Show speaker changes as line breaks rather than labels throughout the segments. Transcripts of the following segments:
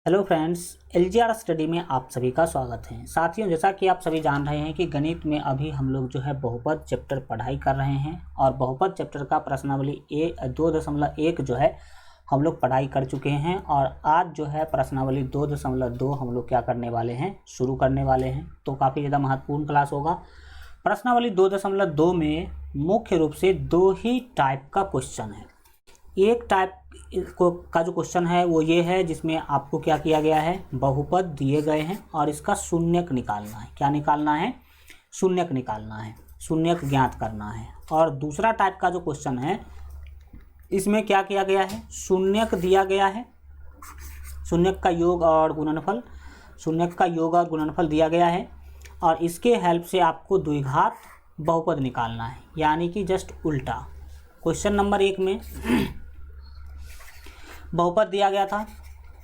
Hello friends, LGR study में आप सभी का स्वागत है। साथियों, जैसा कि आप सभी जान रहे हैं कि गणित में अभी हम लोग जो है बहुपद चैप्टर पढ़ाई कर रहे हैं और बहुपद चैप्टर का प्रश्नावली 2.1 जो है हम लोग पढ़ाई कर चुके हैं और आज जो है प्रश्नावली 2.2 हम लोग क्या करने वाले हैं, शुरू करने वाले हैं। तो काफ़ी ज़्यादा महत्वपूर्ण क्लास होगा। प्रश्नावली 2.2 में मुख्य रूप से दो ही टाइप का क्वेश्चन है। एक टाइप का जो क्वेश्चन है वो ये है जिसमें आपको क्या किया गया है, बहुपद दिए गए हैं और इसका शून्यक निकालना है। क्या निकालना है? शून्यक निकालना है, शून्यक ज्ञात करना है। और दूसरा टाइप का जो क्वेश्चन है इसमें क्या किया गया है, शून्यक दिया गया है, शून्यक का योग और गुणनफल, शून्यक का योग और गुणनफल दिया गया है और इसके हेल्प से आपको द्विघात बहुपद निकालना है, यानी कि जस्ट उल्टा। क्वेश्चन नंबर 1 में बहुपद दिया गया था,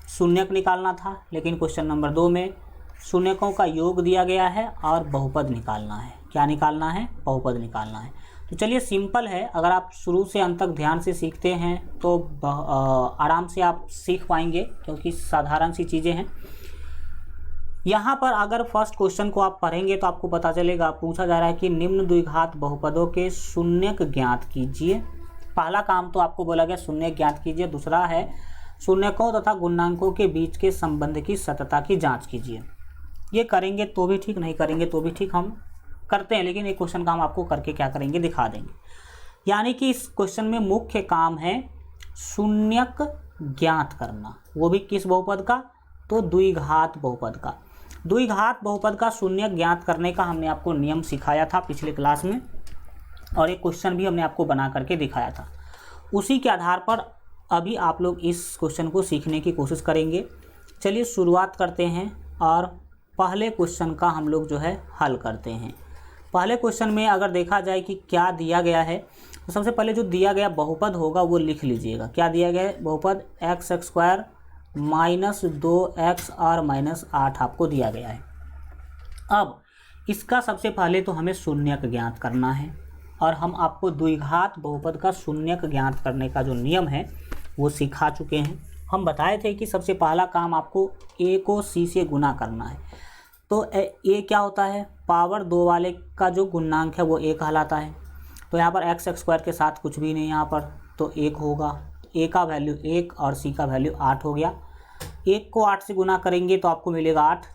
शून्यक निकालना था, लेकिन क्वेश्चन नंबर 2 में शून्यकों का योग दिया गया है और बहुपद निकालना है। क्या निकालना है? बहुपद निकालना है। तो चलिए, सिंपल है। अगर आप शुरू से अंत तक ध्यान से सीखते हैं तो आराम से आप सीख पाएंगे, क्योंकि साधारण सी चीज़ें हैं। यहाँ पर अगर फर्स्ट क्वेश्चन को आप पढ़ेंगे तो आपको पता चलेगा, पूछा जा रहा है कि निम्न द्विघात बहुपदों के शून्यक ज्ञात कीजिए। पहला काम तो आपको बोला गया शून्यक ज्ञात कीजिए, दूसरा है शून्यकों तथा गुणांकों के बीच के संबंध की सत्यता की जांच कीजिए। ये करेंगे तो भी ठीक, नहीं करेंगे तो भी ठीक, हम करते हैं, लेकिन एक क्वेश्चन का हम आपको करके क्या करेंगे, दिखा देंगे। यानी कि इस क्वेश्चन में मुख्य काम है शून्यक ज्ञात करना, वो भी किस बहुपद का? तो द्विघात बहुपद का। द्विघात बहुपद का शून्यक ज्ञात करने का हमने आपको नियम सिखाया था पिछले क्लास में और एक क्वेश्चन भी हमने आपको बना करके दिखाया था। उसी के आधार पर अभी आप लोग इस क्वेश्चन को सीखने की कोशिश करेंगे। चलिए शुरुआत करते हैं और पहले क्वेश्चन का हम लोग जो है हल करते हैं। पहले क्वेश्चन में अगर देखा जाए कि क्या दिया गया है, तो सबसे पहले जो दिया गया बहुपद होगा वो लिख लीजिएगा। क्या दिया गया है? बहुपद x² -2x और -8 आपको दिया गया है। अब इसका सबसे पहले तो हमें शून्यक ज्ञात करना है और हम आपको द्विघात बहुपद का शून्यक ज्ञात करने का जो नियम है वो सिखा चुके हैं। हम बताए थे कि सबसे पहला काम आपको a को c से गुना करना है। तो a क्या होता है? पावर 2 वाले का जो गुणांक है वो a कहलाता है। तो यहाँ पर x² के साथ कुछ भी नहीं यहाँ पर, तो 1 होगा। a का वैल्यू 1 और c का वैल्यू 8 हो गया। 1 को 8 से गुना करेंगे तो आपको मिलेगा 8।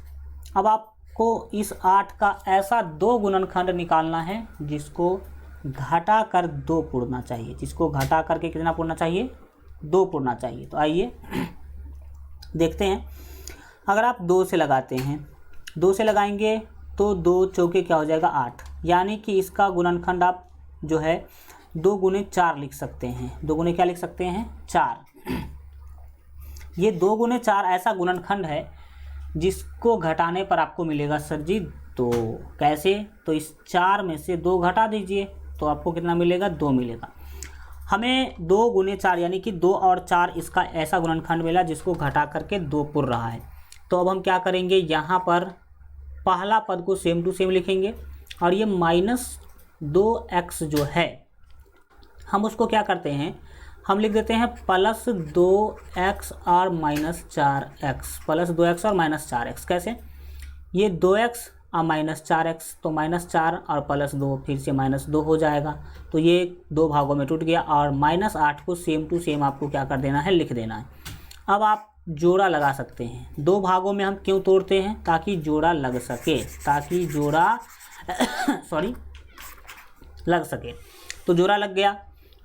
अब आपको इस 8 का ऐसा दो गुणनखंड निकालना है जिसको घटा कर 2 पुरना चाहिए। जिसको घटा करके कितना पुरना चाहिए? 2 पुरना चाहिए। तो आइए देखते हैं। अगर आप 2 से लगाते हैं, 2 से लगाएंगे तो 2 चौके क्या हो जाएगा? 8। यानी कि इसका गुणनखंड आप जो है 2 गुने 4 लिख सकते हैं। 2 गुने क्या लिख सकते हैं? 4। ये 2 गुने 4 ऐसा गुणनखंड है जिसको घटाने पर आपको मिलेगा सर जी 2। कैसे? तो इस 4 में से 2 घटा दीजिए तो आपको कितना मिलेगा? 2 मिलेगा। हमें 2 गुने 4 यानी कि 2 और 4 इसका ऐसा गुणनखंड मिला जिसको घटा करके 2 पुर रहा है। तो अब हम क्या करेंगे, यहाँ पर पहला पद को सेम टू सेम लिखेंगे और ये -2x जो है हम उसको क्या करते हैं, हम लिख देते हैं +2x और -4x, +2x और -4x। कैसे? ये 2x और -4x, तो -4 और +2 फिर से -2 हो जाएगा। तो ये 2 भागों में टूट गया और -8 को सेम टू सेम आपको क्या कर देना है, लिख देना है। अब आप जोड़ा लगा सकते हैं। 2 भागों में हम क्यों तोड़ते हैं? ताकि जोड़ा लग सके, ताकि जोड़ा लग सके। तो जोड़ा लग गया।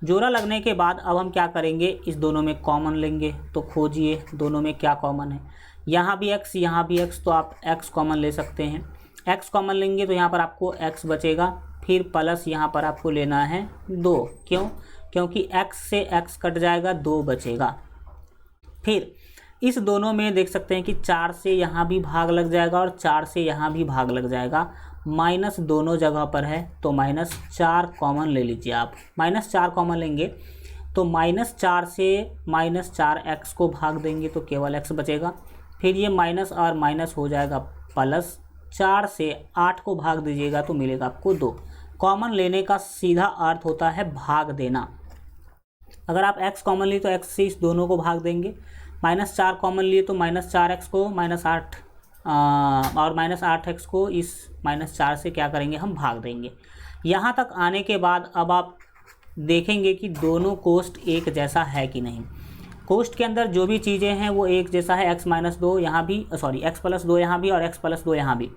जोड़ा लगने के बाद अब हम क्या करेंगे, इस दोनों में कॉमन लेंगे। तो खोजिए दोनों में क्या कॉमन है। यहाँ भी x, यहाँ भी x, तो आप x कॉमन ले सकते हैं। x कॉमन लेंगे तो यहाँ पर आपको x बचेगा, फिर प्लस यहाँ पर आपको लेना है 2। क्यों? क्योंकि x से x कट जाएगा, 2 बचेगा। फिर इस दोनों में देख सकते हैं कि 4 से यहाँ भी भाग लग जाएगा और 4 से यहाँ भी भाग लग जाएगा। माइनस दोनों जगह पर है तो -4 कॉमन ले लीजिए आप। -4 कॉमन लेंगे तो -4 से -4x को भाग देंगे तो केवल x बचेगा। फिर ये माइनस और माइनस हो जाएगा प्लस, 4 से 8 को भाग दीजिएगा तो मिलेगा आपको 2। कॉमन लेने का सीधा अर्थ होता है भाग देना। अगर आप x कॉमन ली तो x से इस दोनों को भाग देंगे -4 कॉमन लिए तो -4x को -8 और -8x को इस -4 से क्या करेंगे, हम भाग देंगे। यहाँ तक आने के बाद अब आप देखेंगे कि दोनों कोष्ठ एक जैसा है कि नहीं। कोष्ठ के अंदर जो भी चीज़ें हैं वो एक जैसा है, x-2 यहाँ भी, x+2 यहाँ भी और x+2 यहाँ भी।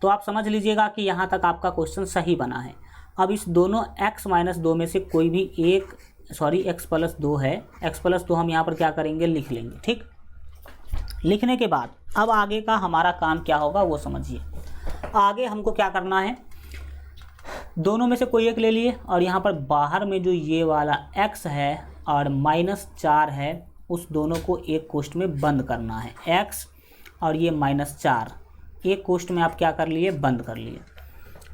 तो आप समझ लीजिएगा कि यहाँ तक आपका क्वेश्चन सही बना है। अब इस दोनों x-2 में से कोई भी एक, x+2 है, x+2 हम यहाँ पर क्या करेंगे, लिख लेंगे। ठीक, लिखने के बाद अब आगे का हमारा काम क्या होगा वो समझिए। आगे हमको क्या करना है, दोनों में से कोई एक ले लिए और यहाँ पर बाहर में जो ये वाला x है और -4 है, उस दोनों को एक कोष्ठ में बंद करना है। x और ये -4 एक कोष्ठ में आप क्या कर लिए, बंद कर लिए।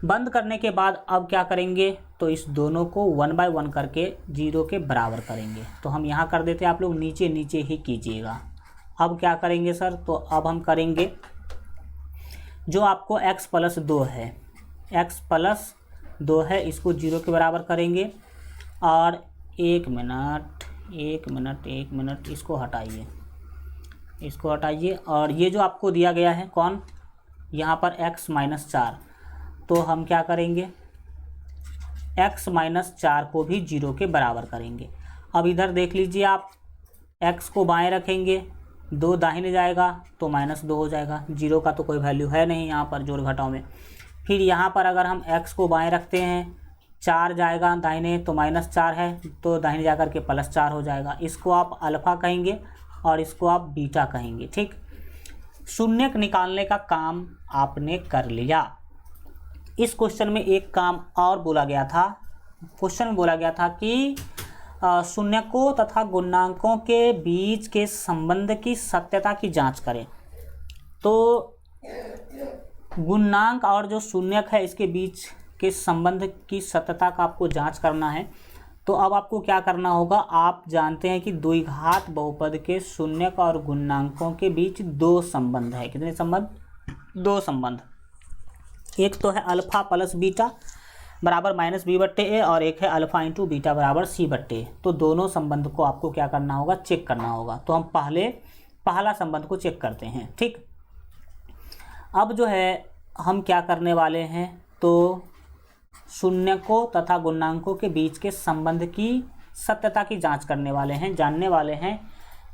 बंद करने के बाद अब क्या करेंगे, तो इस दोनों को 1 बाय 1 करके 0 के बराबर करेंगे। तो हम यहाँ कर देते हैं, आप लोग नीचे नीचे ही कीजिएगा। अब क्या करेंगे सर, तो अब हम करेंगे जो आपको x+2 है, x+2 है, इसको 0 के बराबर करेंगे। और एक मिनट इसको हटाइए और ये जो आपको दिया गया है कौन, यहाँ पर x-4, तो हम क्या करेंगे, x-4 को भी 0 के बराबर करेंगे। अब इधर देख लीजिए आप, x को बाएं रखेंगे, 2 दाहिने जाएगा तो -2 हो जाएगा। 0 का तो कोई वैल्यू है नहीं यहाँ पर जोड़ घटाव में। फिर यहाँ पर अगर हम x को बाएं रखते हैं, 4 जाएगा दाहिने तो -4 है, तो दाहिने जाकर के +4 हो जाएगा। इसको आप अल्फ़ा कहेंगे और इसको आप बीटा कहेंगे। ठीक, शून्यक निकालने का काम आपने कर लिया। इस क्वेश्चन में एक काम और बोला गया था, क्वेश्चन में बोला गया था कि शून्यकों तथा गुणांकों के बीच के संबंध की सत्यता की जांच करें। तो गुणांक और जो शून्यक है इसके बीच के संबंध की सत्यता का आपको जांच करना है। तो अब आपको क्या करना होगा, आप जानते हैं कि द्विघात बहुपद के शून्यक और गुणांकों के बीच 2 संबंध है। कितने संबंध, 2 संबंध। एक तो है अल्फ़ा प्लस बीटा बराबर -b/a और एक है अल्फ़ा इंटू बीटा बराबर c/a। तो दोनों संबंध को आपको क्या करना होगा, चेक करना होगा। तो हम पहला संबंध को चेक करते हैं। ठीक, अब जो है हम क्या करने वाले हैं, तो शून्यकों तथा गुणांकों के बीच के संबंध की सत्यता की जांच करने वाले हैं। जानने वाले हैं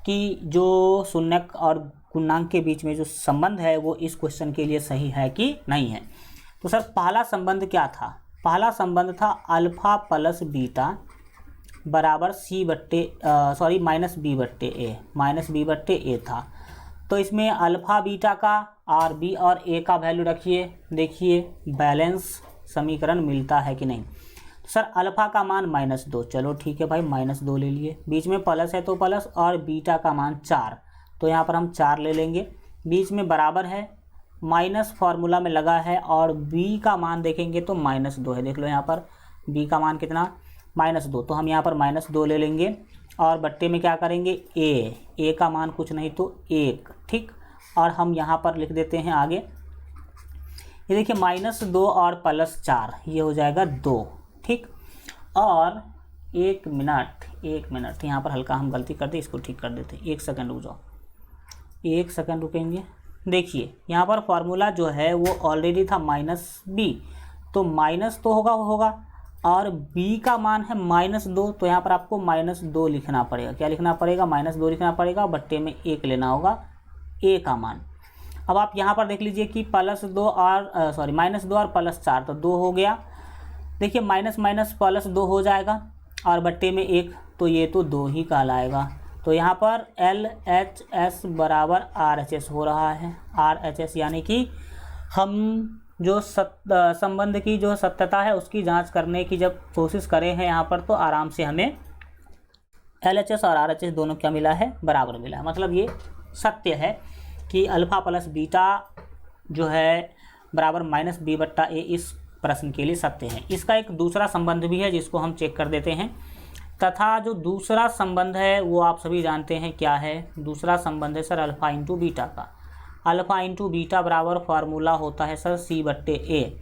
कि जो शून्यक और गुणांक के बीच में जो संबंध है वो इस क्वेश्चन के लिए सही है कि नहीं है। तो सर पहला संबंध क्या था, पहला संबंध था अल्फ़ा प्लस बीटा बराबर -b/a था। तो इसमें अल्फ़ा बीटा का और b और a का वैल्यू रखिए, देखिए बैलेंस समीकरण मिलता है कि नहीं। तो सर अल्फ़ा का मान -2, चलो ठीक है भाई, -2 ले लिए। बीच में प्लस है तो प्लस, और बीटा का मान 4, तो यहाँ पर हम 4 ले लेंगे। बीच में बराबर है, माइनस फार्मूला में लगा है, और b का मान देखेंगे तो -2 है। देख लो यहाँ पर b का मान कितना, -2, तो हम यहाँ पर -2 ले लेंगे। और बट्टे में क्या करेंगे, a का मान कुछ नहीं तो 1। ठीक, और हम यहाँ पर लिख देते हैं आगे, ये देखिए -2 और +4 ये हो जाएगा 2। ठीक, और एक मिनट यहाँ पर हल्का हम गलती कर दे, इसको ठीक कर देते हैं। 1 सेकंड रुक जाओ, 1 सेकंड रुकेंगे। देखिए यहाँ पर फार्मूला जो है वो ऑलरेडी था -b, तो माइनस तो होगा और b का मान है -2, तो यहाँ पर आपको -2 लिखना पड़ेगा। क्या लिखना पड़ेगा, -2 लिखना पड़ेगा। बट्टे में 1 लेना होगा a का मान। अब आप यहाँ पर देख लीजिए कि -2 और +4 तो 2 हो गया। देखिए माइनस +2 हो जाएगा और बट्टे में 1, तो ये तो 2 ही कहलाएगा। तो यहाँ पर LHS बराबर RHS हो रहा है। RHS यानी कि हम जो संबंध की जो सत्यता है उसकी जांच करने की जब कोशिश करें हैं यहाँ पर, तो आराम से हमें LHS और RHS दोनों क्या मिला है, बराबर मिला है। मतलब ये सत्य है कि अल्फ़ा प्लस बीटा जो है बराबर -b/a इस प्रश्न के लिए सत्य है। इसका एक दूसरा संबंध भी है जिसको हम चेक कर देते हैं। तथा जो दूसरा संबंध है वो आप सभी जानते हैं क्या है। दूसरा संबंध है सर अल्फ़ा इंटू बीटा का। अल्फ़ा इंटू बीटा बराबर फार्मूला होता है सर c/a।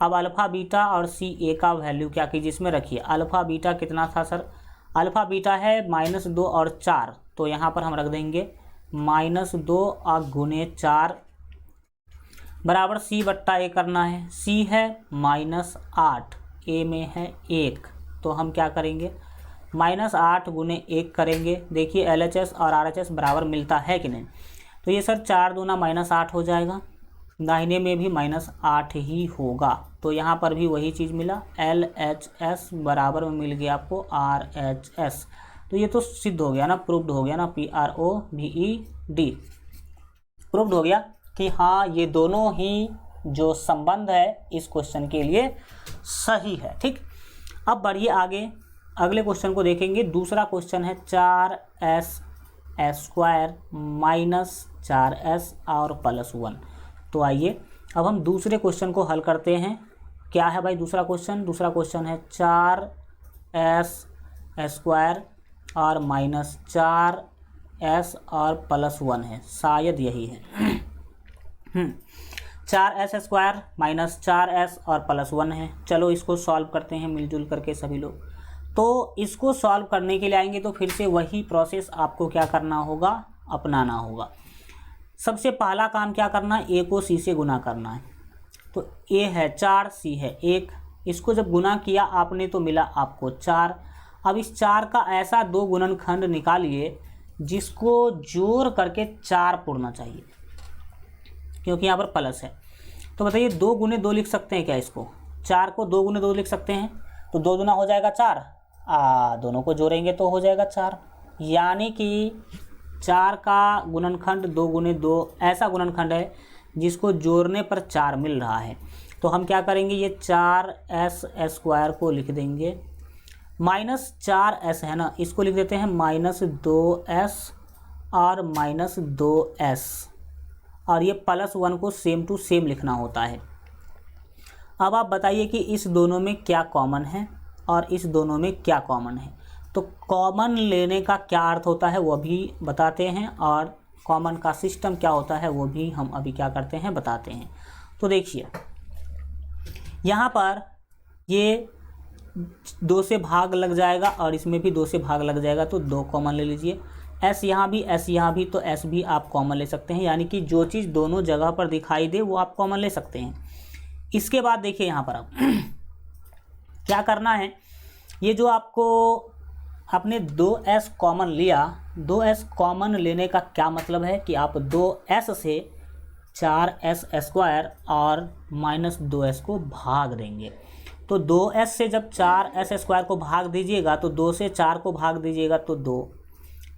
अब अल्फ़ा बीटा और ca का वैल्यू क्या कीजिए इसमें रखिए। अल्फ़ा बीटा कितना था सर, अल्फ़ा बीटा है -2 और 4, तो यहाँ पर हम रख देंगे -2 और गुने 4 बराबर c बट्टा a करना है। c है -8, a में है 1, तो हम क्या करेंगे -8 गुने 1 करेंगे। देखिए LHS और RHS बराबर मिलता है कि नहीं, तो ये सर 4 दूना -8 हो जाएगा, दाहिने में भी -8 ही होगा, तो यहाँ पर भी वही चीज़ मिला। LHS बराबर में मिल गया आपको RHS, तो ये तो सिद्ध हो गया ना, प्रूव्ड हो गया ना, PROVED प्रूव्ड हो गया कि हाँ ये दोनों ही जो संबंध है इस क्वेश्चन के लिए सही है। ठीक, अब बढ़िए आगे अगले क्वेश्चन को देखेंगे। दूसरा क्वेश्चन है 4s² माइनस 4s और +1। तो आइए अब हम दूसरे क्वेश्चन को हल करते हैं। क्या है भाई दूसरा क्वेश्चन? दूसरा क्वेश्चन है 4s² और -4s और +1 है, शायद यही है। 4s² -4s और +1 है। चलो इसको सॉल्व करते हैं मिलजुल करके सभी लोग। तो इसको सॉल्व करने के लिए आएंगे तो फिर से वही प्रोसेस आपको क्या करना होगा, अपनाना होगा। सबसे पहला काम क्या करना है, a को c से गुना करना है। तो a है 4, c है 1, इसको जब गुना किया आपने तो मिला आपको 4। अब इस 4 का ऐसा 2 गुणनखंड निकालिए जिसको जोड़ करके 4 पूर्णा चाहिए, क्योंकि यहाँ पर प्लस है। तो बताइए 2 गुने 2 लिख सकते हैं क्या इसको? 4 को 2 गुने 2 लिख सकते हैं, तो 2 दूना हो जाएगा 4, दोनों को जोड़ेंगे तो हो जाएगा 4, यानी कि 4 का गुणनखंड 2 गुने 2 ऐसा गुणनखंड है जिसको जोड़ने पर 4 मिल रहा है। तो हम क्या करेंगे, ये 4s² को लिख देंगे, -4s है ना, इसको लिख देते हैं -2s और -2s, और ये +1 को सेम टू सेम लिखना होता है। अब आप बताइए कि इस दोनों में क्या कॉमन है और इस दोनों में क्या कॉमन है। तो कॉमन लेने का क्या अर्थ होता है वो भी बताते हैं, और कॉमन का सिस्टम क्या होता है वो भी हम अभी क्या करते हैं बताते हैं। तो देखिए यहाँ पर ये 2 से भाग लग जाएगा और इसमें भी 2 से भाग लग जाएगा, तो 2 कॉमन ले लीजिए। s यहाँ भी, s यहाँ भी, तो s भी आप कॉमन ले सकते हैं, यानी कि जो चीज़ दोनों जगह पर दिखाई दे वो आप कॉमन ले सकते हैं। इसके बाद देखिए यहाँ पर अब क्या करना है, ये जो आपको आपने 2s कॉमन लिया, 2s कॉमन लेने का क्या मतलब है कि आप 2s से 4s² और -2s को भाग देंगे। तो 2s से जब 4s² को भाग दीजिएगा तो 2 से 4 को भाग दीजिएगा तो 2,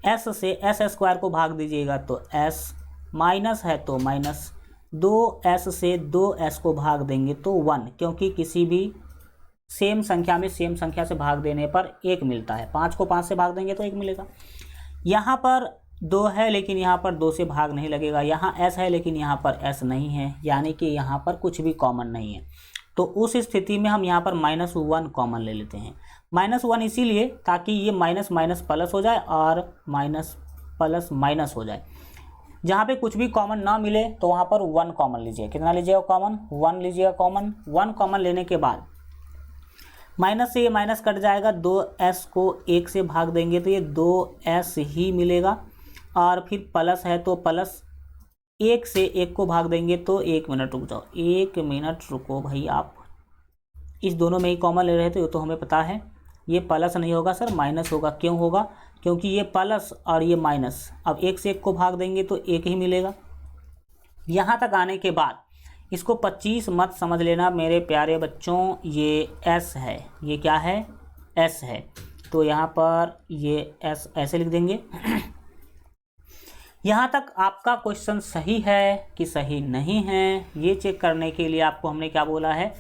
s से s² को भाग दीजिएगा तो s, माइनस है तो माइनस, 2s से 2s को भाग देंगे तो 1, क्योंकि किसी भी सेम संख्या में सेम संख्या से भाग देने पर 1 मिलता है। 5 को 5 से भाग देंगे तो 1 मिलेगा। यहाँ पर 2 है लेकिन यहाँ पर 2 से भाग नहीं लगेगा, यहाँ s है लेकिन यहाँ पर s नहीं है, यानी कि यहाँ पर कुछ भी कॉमन नहीं है। तो उस स्थिति में हम यहाँ पर -1 कॉमन ले लेते हैं। -1 इसीलिए ताकि ये माइनस माइनस प्लस हो जाए और माइनस प्लस माइनस हो जाए। जहाँ पे कुछ भी कॉमन ना मिले तो वहाँ पर 1 कॉमन लीजिए। कितना लीजिएगा कॉमन? 1 लीजिएगा कॉमन। 1 कॉमन लेने के बाद माइनस से ये माइनस कट जाएगा, 2s को 1 से भाग देंगे तो ये 2s ही मिलेगा, और फिर प्लस है तो प्लस 1 से 1 को भाग देंगे तो 1 मिनट रुक जाओ, 1 मिनट रुको भाई, आप इस दोनों में ही कॉमन ले रहे थे तो हमें पता है ये प्लस नहीं होगा सर, माइनस होगा। क्यों होगा? क्योंकि ये प्लस और ये माइनस, अब 1 से 1 को भाग देंगे तो 1 ही मिलेगा। यहाँ तक आने के बाद इसको 25 मत समझ लेना मेरे प्यारे बच्चों, ये s है, ये क्या है? s है, तो यहाँ पर ये s ऐसे लिख देंगे। यहाँ तक आपका क्वेश्चन सही है कि सही नहीं है, ये चेक करने के लिए आपको हमने क्या बोला है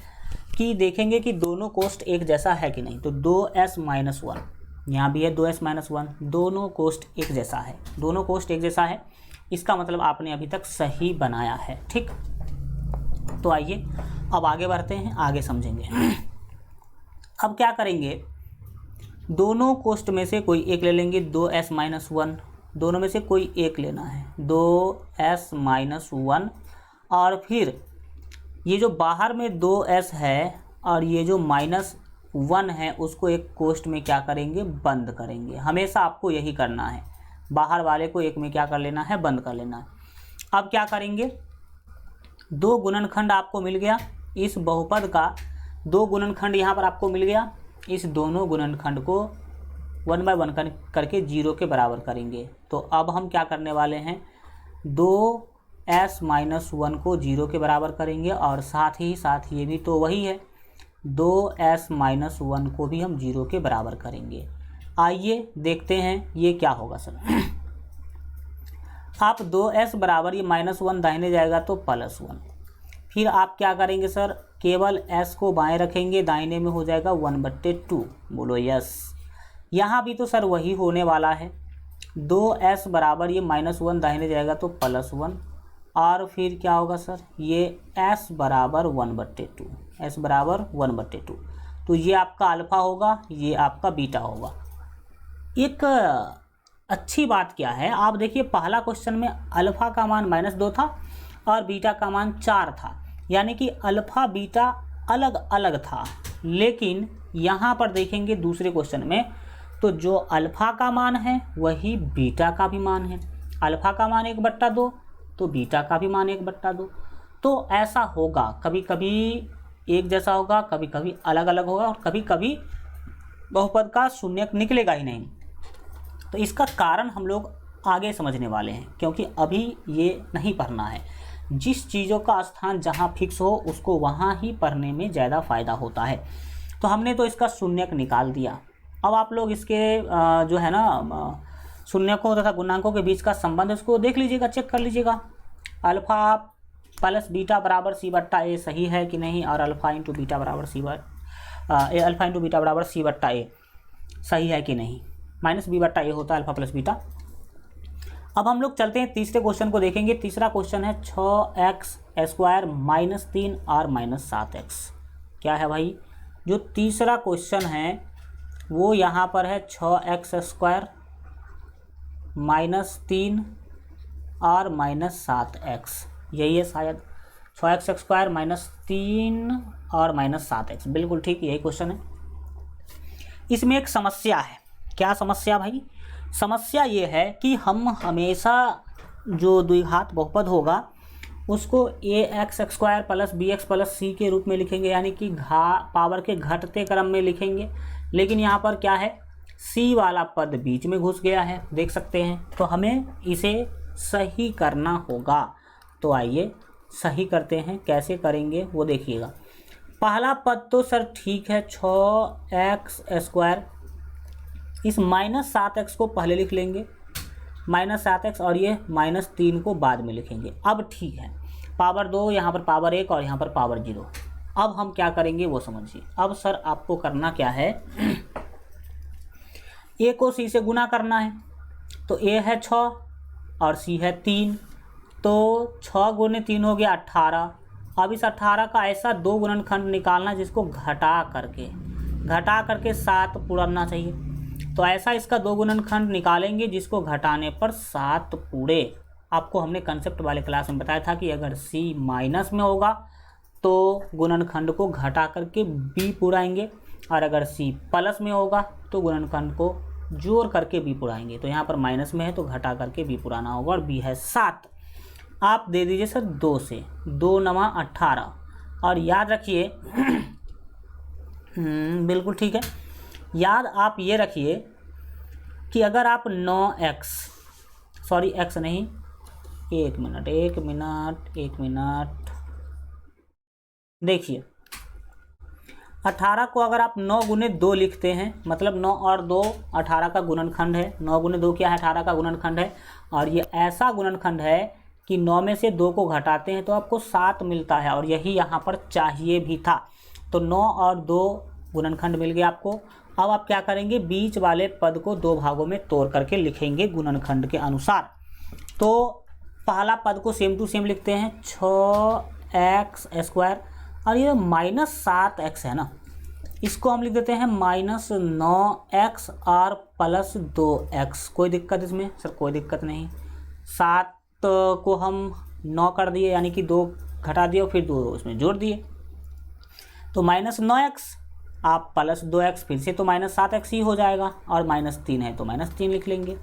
कि देखेंगे कि दोनों कोष्ठ एक जैसा है कि नहीं। तो 2s - 1, यहाँ भी है 2s - 1, दोनों कोष्ठ एक जैसा है, दोनों कोष्ठ एक जैसा है, इसका मतलब आपने अभी तक सही बनाया है। ठीक, तो आइए अब आगे बढ़ते हैं, आगे समझेंगे। अब क्या करेंगे, दोनों कोष्ठ में से कोई एक ले लेंगे, 2s - 1, दोनों में से कोई एक लेना है, 2s - 1, और फिर ये जो बाहर में 2s है और ये जो -1 है उसको एक कोष्ठ में क्या करेंगे, बंद करेंगे। हमेशा आपको यही करना है, बाहर वाले को एक में क्या कर लेना है, बंद कर लेना है। अब क्या करेंगे, दो गुणनखंड आपको मिल गया, इस बहुपद का दो गुणनखंड यहाँ पर आपको मिल गया। इस दोनों गुणनखंड को 1 बाय 1 करके 0 के बराबर करेंगे। तो अब हम क्या करने वाले हैं, 2s माइनस 1 को 0 के बराबर करेंगे और साथ ही साथ ये भी तो वही है, 2s माइनस 1 को भी हम 0 के बराबर करेंगे। आइए देखते हैं ये क्या होगा सर। आप 2s बराबर ये -1 दाहिने जाएगा तो +1, फिर आप क्या करेंगे सर, केवल s को बाएं रखेंगे, दाहिने में हो जाएगा 1/2। बोलो यस। यहाँ भी तो सर वही होने वाला है, 2s बराबर ये -1 दाहिने जाएगा तो +1 और फिर क्या होगा सर, ये s बराबर 1/2, s बराबर 1/2। तो ये आपका अल्फ़ा होगा, ये आपका बीटा होगा। एक अच्छी बात क्या है, आप देखिए पहला क्वेश्चन में अल्फ़ा का मान -2 था और बीटा का मान 4 था, यानी कि अल्फ़ा बीटा अलग अलग था। लेकिन यहाँ पर देखेंगे दूसरे क्वेश्चन में तो जो अल्फ़ा का मान है वही बीटा का भी मान है। अल्फ़ा का मान 1/2 तो बीटा का भी मान 1/2। तो ऐसा होगा, कभी कभी एक जैसा होगा, कभी कभी अलग अलग होगा और कभी कभी बहुपद का शून्यक निकलेगा ही नहीं। तो इसका कारण हम लोग आगे समझने वाले हैं, क्योंकि अभी ये नहीं पढ़ना है। जिस चीज़ों का स्थान जहाँ फिक्स हो उसको वहाँ ही पढ़ने में ज़्यादा फ़ायदा होता है। तो हमने तो इसका शून्यक निकाल दिया। अब आप लोग इसके जो है ना शून्यकों तथा गुणांकों के बीच का संबंध उसको देख लीजिएगा, चेक कर लीजिएगा। अल्फ़ा प्लस बीटा बराबर c/a सही है कि नहीं, और अल्फ़ा इंटू बीटा बराबर अल्फ़ा इंटू बीटा बराबर c/a सही है कि नहीं। -b/a होता है अल्फ़ा प्लस बीटा। अब हम लोग चलते हैं तीसरे क्वेश्चन को देखेंगे। तीसरा क्वेश्चन है 6x² - 3 और -7x। क्या है भाई, जो तीसरा क्वेश्चन है वो यहाँ पर है 6x² - 3 और -7x, यही है शायद, 6x² - 3 और -7x, बिल्कुल ठीक यही क्वेश्चन है। इसमें एक समस्या है। क्या समस्या भाई, समस्या ये है कि हम हमेशा जो द्विघात बहुपद होगा उसको ax² plus bx plus c के रूप में लिखेंगे, यानी कि पावर के घटते क्रम में लिखेंगे। लेकिन यहाँ पर क्या है, c वाला पद बीच में घुस गया है, देख सकते हैं। तो हमें इसे सही करना होगा। तो आइए सही करते हैं, कैसे करेंगे वो देखिएगा। पहला पद तो सर ठीक है, 6x², इस -7x को पहले लिख लेंगे, -7x, और ये -3 को बाद में लिखेंगे। अब ठीक है, पावर 2 यहाँ पर पावर 1 और यहाँ पर पावर 0। अब हम क्या करेंगे वो समझिए। अब सर आपको करना क्या है, a को c से गुना करना है। तो a है 6 और c है 3, तो 6 × 3 हो गया 18। अब इस 18 का ऐसा दो गुणनखंड निकालना जिसको घटा करके 7 पूरना चाहिए। तो ऐसा इसका दो गुणनखंड निकालेंगे जिसको घटाने पर 7 पूरे। आपको हमने कंसेप्ट वाले क्लास में बताया था कि अगर c माइनस में होगा तो गुणनखंड को घटा करके b पुराएंगे, और अगर c प्लस में होगा तो गुणनखंड को जोड़ करके b पुराएंगे। तो यहाँ पर माइनस में है तो घटा करके b पुराना होगा, और b है 7। आप दे दीजिए सर 2 से, 2 × 9 = 18। और याद रखिए बिल्कुल ठीक है, याद आप ये रखिए कि अगर आप 9x, सॉरी x नहीं, एक मिनट देखिए, 18 को अगर आप 9 × 2 लिखते हैं, मतलब 9 और 2 18 का गुणनखंड है। 9 × 2 क्या है, 18 का गुणनखंड है। और ये ऐसा गुणनखंड है कि 9 में से 2 को घटाते हैं तो आपको 7 मिलता है, और यही यहाँ पर चाहिए भी था। तो 9 और 2 गुणनखंड मिल गया आपको। अब आप क्या करेंगे, बीच वाले पद को 2 भागों में तोड़ करके लिखेंगे गुणनखंड के अनुसार। तो पहला पद को सेम टू सेम लिखते हैं, 6x², और ये -7x है ना, इसको हम लिख देते हैं -9x और +2x। कोई दिक्कत इसमें सर? कोई दिक्कत नहीं। 7 को हम 9 कर दिए, यानी कि 2 घटा दिए और फिर 2 उसमें जोड़ दिए, तो -9x आप +2x, फिर से तो -7x ही हो जाएगा, और -3 है तो -3 लिख लेंगे।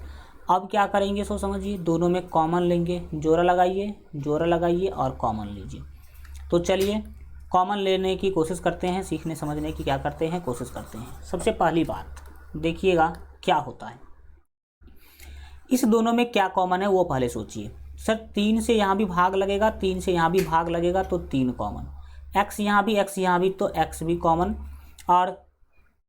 अब क्या करेंगे सो समझिए, दोनों में कॉमन लेंगे, जोड़ा लगाइए और कॉमन लीजिए। तो चलिए कॉमन लेने की कोशिश करते हैं, सीखने समझने की क्या करते हैं, कोशिश करते हैं। सबसे पहली बात देखिएगा क्या होता है, इस दोनों में क्या कॉमन है वो पहले सोचिए। सर 3 से यहाँ भी भाग लगेगा, 3 से यहाँ भी भाग लगेगा तो 3 कॉमन, x यहाँ भी तो x भी कॉमन, और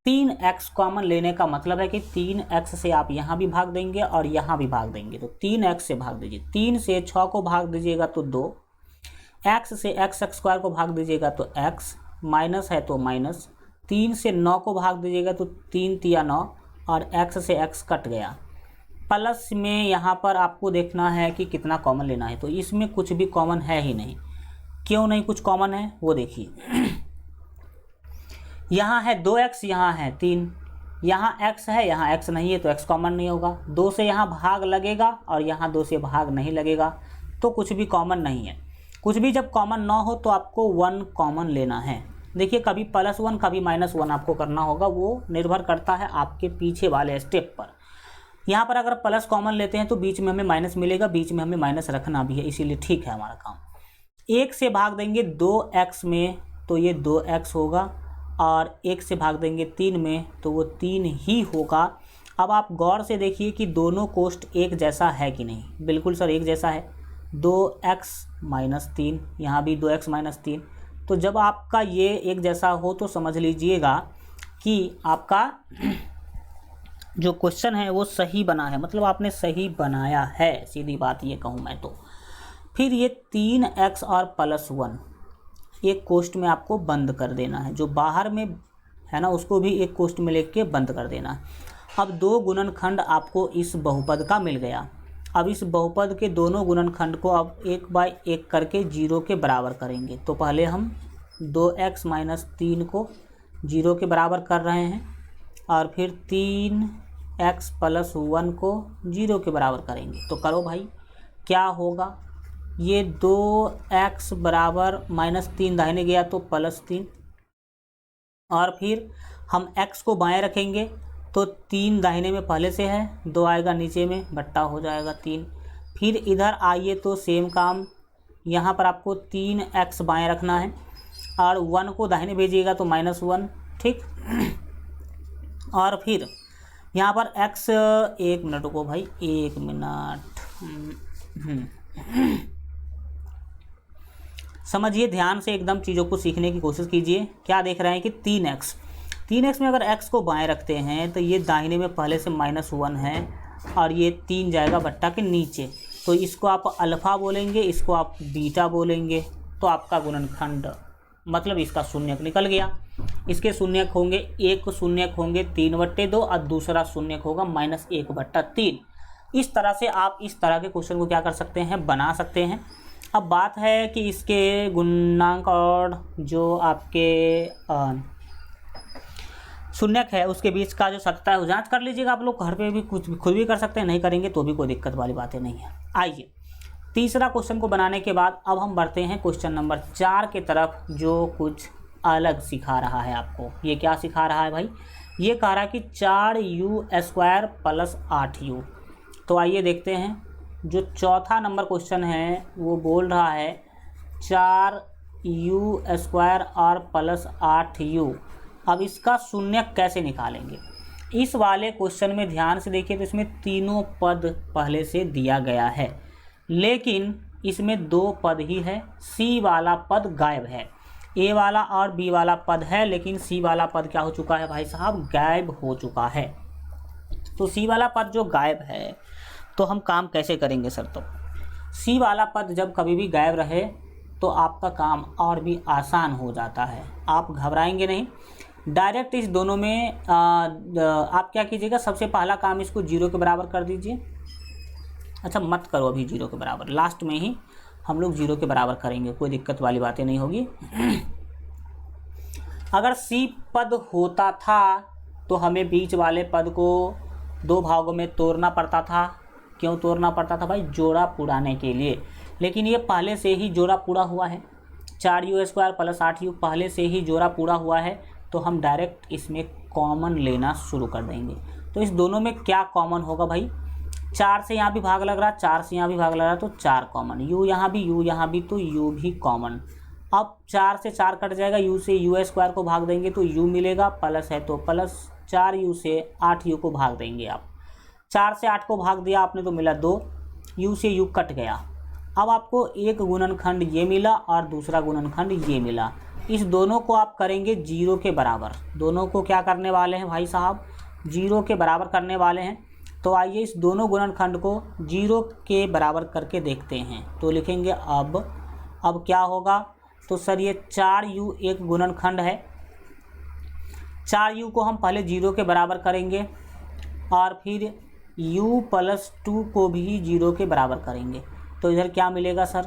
3x कॉमन लेने का मतलब है कि 3x से आप यहाँ भी भाग देंगे और यहाँ भी भाग देंगे, तो 3x से भाग दीजिए। 3 से 6 को भाग दीजिएगा तो 2, x से x स्क्वायर को भाग दीजिएगा तो x, माइनस है तो माइनस, 3 से 9 को भाग दीजिएगा तो 3 तिया 9, और x से x कट गया। प्लस में यहाँ पर आपको देखना है कि कितना कॉमन लेना है, तो इसमें कुछ भी कॉमन है ही नहीं। क्यों नहीं कुछ कॉमन है वो देखिए, यहाँ है 2x, यहाँ है 3, यहाँ x है, यहाँ x नहीं है तो x कॉमन नहीं होगा। 2 से यहाँ भाग लगेगा और यहाँ 2 से भाग नहीं लगेगा, तो कुछ भी कॉमन नहीं है। कुछ भी जब कॉमन ना हो तो आपको 1 कॉमन लेना है। देखिए कभी +1 कभी -1 आपको करना होगा, वो निर्भर करता है आपके पीछे वाले स्टेप पर। यहाँ पर अगर प्लस कॉमन लेते हैं तो बीच में हमें माइनस मिलेगा, बीच में हमें माइनस रखना भी है, इसीलिए ठीक है हमारा काम। 1 से भाग देंगे 2x में तो ये 2x होगा, और 1 से भाग देंगे 3 में तो वो 3 ही होगा। अब आप गौर से देखिए कि दोनों कोष्ट एक जैसा है कि नहीं। बिल्कुल सर एक जैसा है, 2x - 3, यहाँ भी 2x - 3। तो जब आपका ये एक जैसा हो तो समझ लीजिएगा कि आपका जो क्वेश्चन है वो सही बना है, मतलब आपने सही बनाया है, सीधी बात ये कहूँ मैं तो। फिर ये 3x और +1 एक कोष्ट में आपको बंद कर देना है, जो बाहर में है ना उसको भी एक कोष्ट में लेके बंद कर देना है। अब 2 गुणनखंड आपको इस बहुपद का मिल गया। अब इस बहुपद के दोनों गुणनखंड को अब 1/1 करके 0 के बराबर करेंगे। तो पहले हम 2x - 3 को 0 के बराबर कर रहे हैं, और फिर 3x + 1 को 0 के बराबर करेंगे। तो करो भाई, क्या होगा, ये 2x बराबर -3 दाहिने गया तो +3, और फिर हम x को बाएं रखेंगे तो 3 दाहिने में पहले से है, 2 आएगा नीचे में, बट्टा हो जाएगा 3। फिर इधर आइए तो सेम काम, यहाँ पर आपको 3x बाएं रखना है और 1 को दाहिने भेजिएगा तो -1, ठीक। और फिर यहाँ पर x, 1 मिनट रुको भाई, 1 मिनट, समझिए ध्यान से एकदम चीज़ों को सीखने की कोशिश कीजिए। क्या देख रहे हैं कि 3x में अगर x को बाएं रखते हैं तो ये दाहिने में पहले से -1 है, और ये 3 जाएगा बट्टा के नीचे, तो इसको आप अल्फ़ा बोलेंगे, इसको आप बीटा बोलेंगे। तो आपका गुणनखंड मतलब इसका शून्यक निकल गया। इसके शून्यक होंगे, एक शून्यक होंगे 3/2 और दूसरा शून्यक होगा -1/3। इस तरह से आप इस तरह के क्वेश्चन को क्या कर सकते हैं, बना सकते हैं। अब बात है कि इसके गुणांक और जो आपके शून्यक है उसके बीच का जो सत्ता है वो जांच कर लीजिएगा। आप लोग घर पे भी कुछ खुद भी कर सकते हैं, नहीं करेंगे तो भी कोई दिक्कत वाली बातें नहीं है। आइए तीसरा क्वेश्चन को बनाने के बाद अब हम बढ़ते हैं क्वेश्चन नंबर 4 के तरफ, जो कुछ अलग सिखा रहा है आपको। ये क्या सिखा रहा है भाई, ये कह रहा है कि 4u² + 8u। तो आइए देखते हैं, जो चौथा नंबर क्वेश्चन है वो बोल रहा है 4u² और +8u। अब इसका शून्यक कैसे निकालेंगे। इस वाले क्वेश्चन में ध्यान से देखिए तो इसमें तीनों पद पहले से दिया गया है, लेकिन इसमें 2 पद ही है, सी वाला पद गायब है। ए वाला और बी वाला पद है, लेकिन सी वाला पद क्या हो चुका है भाई साहब, गायब हो चुका है। तो सी वाला पद जो गायब है तो हम काम कैसे करेंगे सर। तो सी वाला पद जब कभी भी गायब रहे तो आपका काम और भी आसान हो जाता है, आप घबराएंगे नहीं। डायरेक्ट इस दोनों में आप क्या कीजिएगा, सबसे पहला काम इसको 0 के बराबर कर दीजिए। अच्छा मत करो अभी 0 के बराबर, लास्ट में ही हम लोग 0 के बराबर करेंगे, कोई दिक्कत वाली बातें नहीं होगी। अगर सी पद होता था तो हमें बीच वाले पद को 2 भागों में तोड़ना पड़ता था। क्यों तोड़ना पड़ता था भाई, जोड़ा पुराने के लिए, लेकिन ये पहले से ही जोड़ा पूरा हुआ है। 4u² + 8u पहले से ही जोड़ा पूरा हुआ है, तो हम डायरेक्ट इसमें कॉमन लेना शुरू कर देंगे। तो इस दोनों में क्या कॉमन होगा भाई, 4 से यहाँ भी भाग लग रहा, 4 से यहाँ भी भाग लग रहा, तो 4 कॉमन, u यहाँ भी, तो u भी कॉमन। अब 4 से 4 कट जाएगा, u से u स्क्वायर को भाग देंगे तो u मिलेगा, प्लस है तो प्लस 4u से 8u को भाग देंगे आप। 4 से 8 को भाग दिया आपने तो मिला 2, u से u कट गया। अब आपको एक गुणनखंड ये मिला और दूसरा गुणनखंड ये मिला। इस दोनों को आप करेंगे 0 के बराबर। दोनों को क्या करने वाले हैं भाई साहब, 0 के बराबर करने वाले हैं। तो आइए इस दोनों गुणनखंड को 0 के बराबर करके देखते हैं। तो लिखेंगे अब क्या होगा, तो सर ये 4u एक गुणनखंड है, 4u को हम पहले 0 के बराबर करेंगे और फिर u प्लस 2 को भी 0 के बराबर करेंगे। तो इधर क्या मिलेगा सर,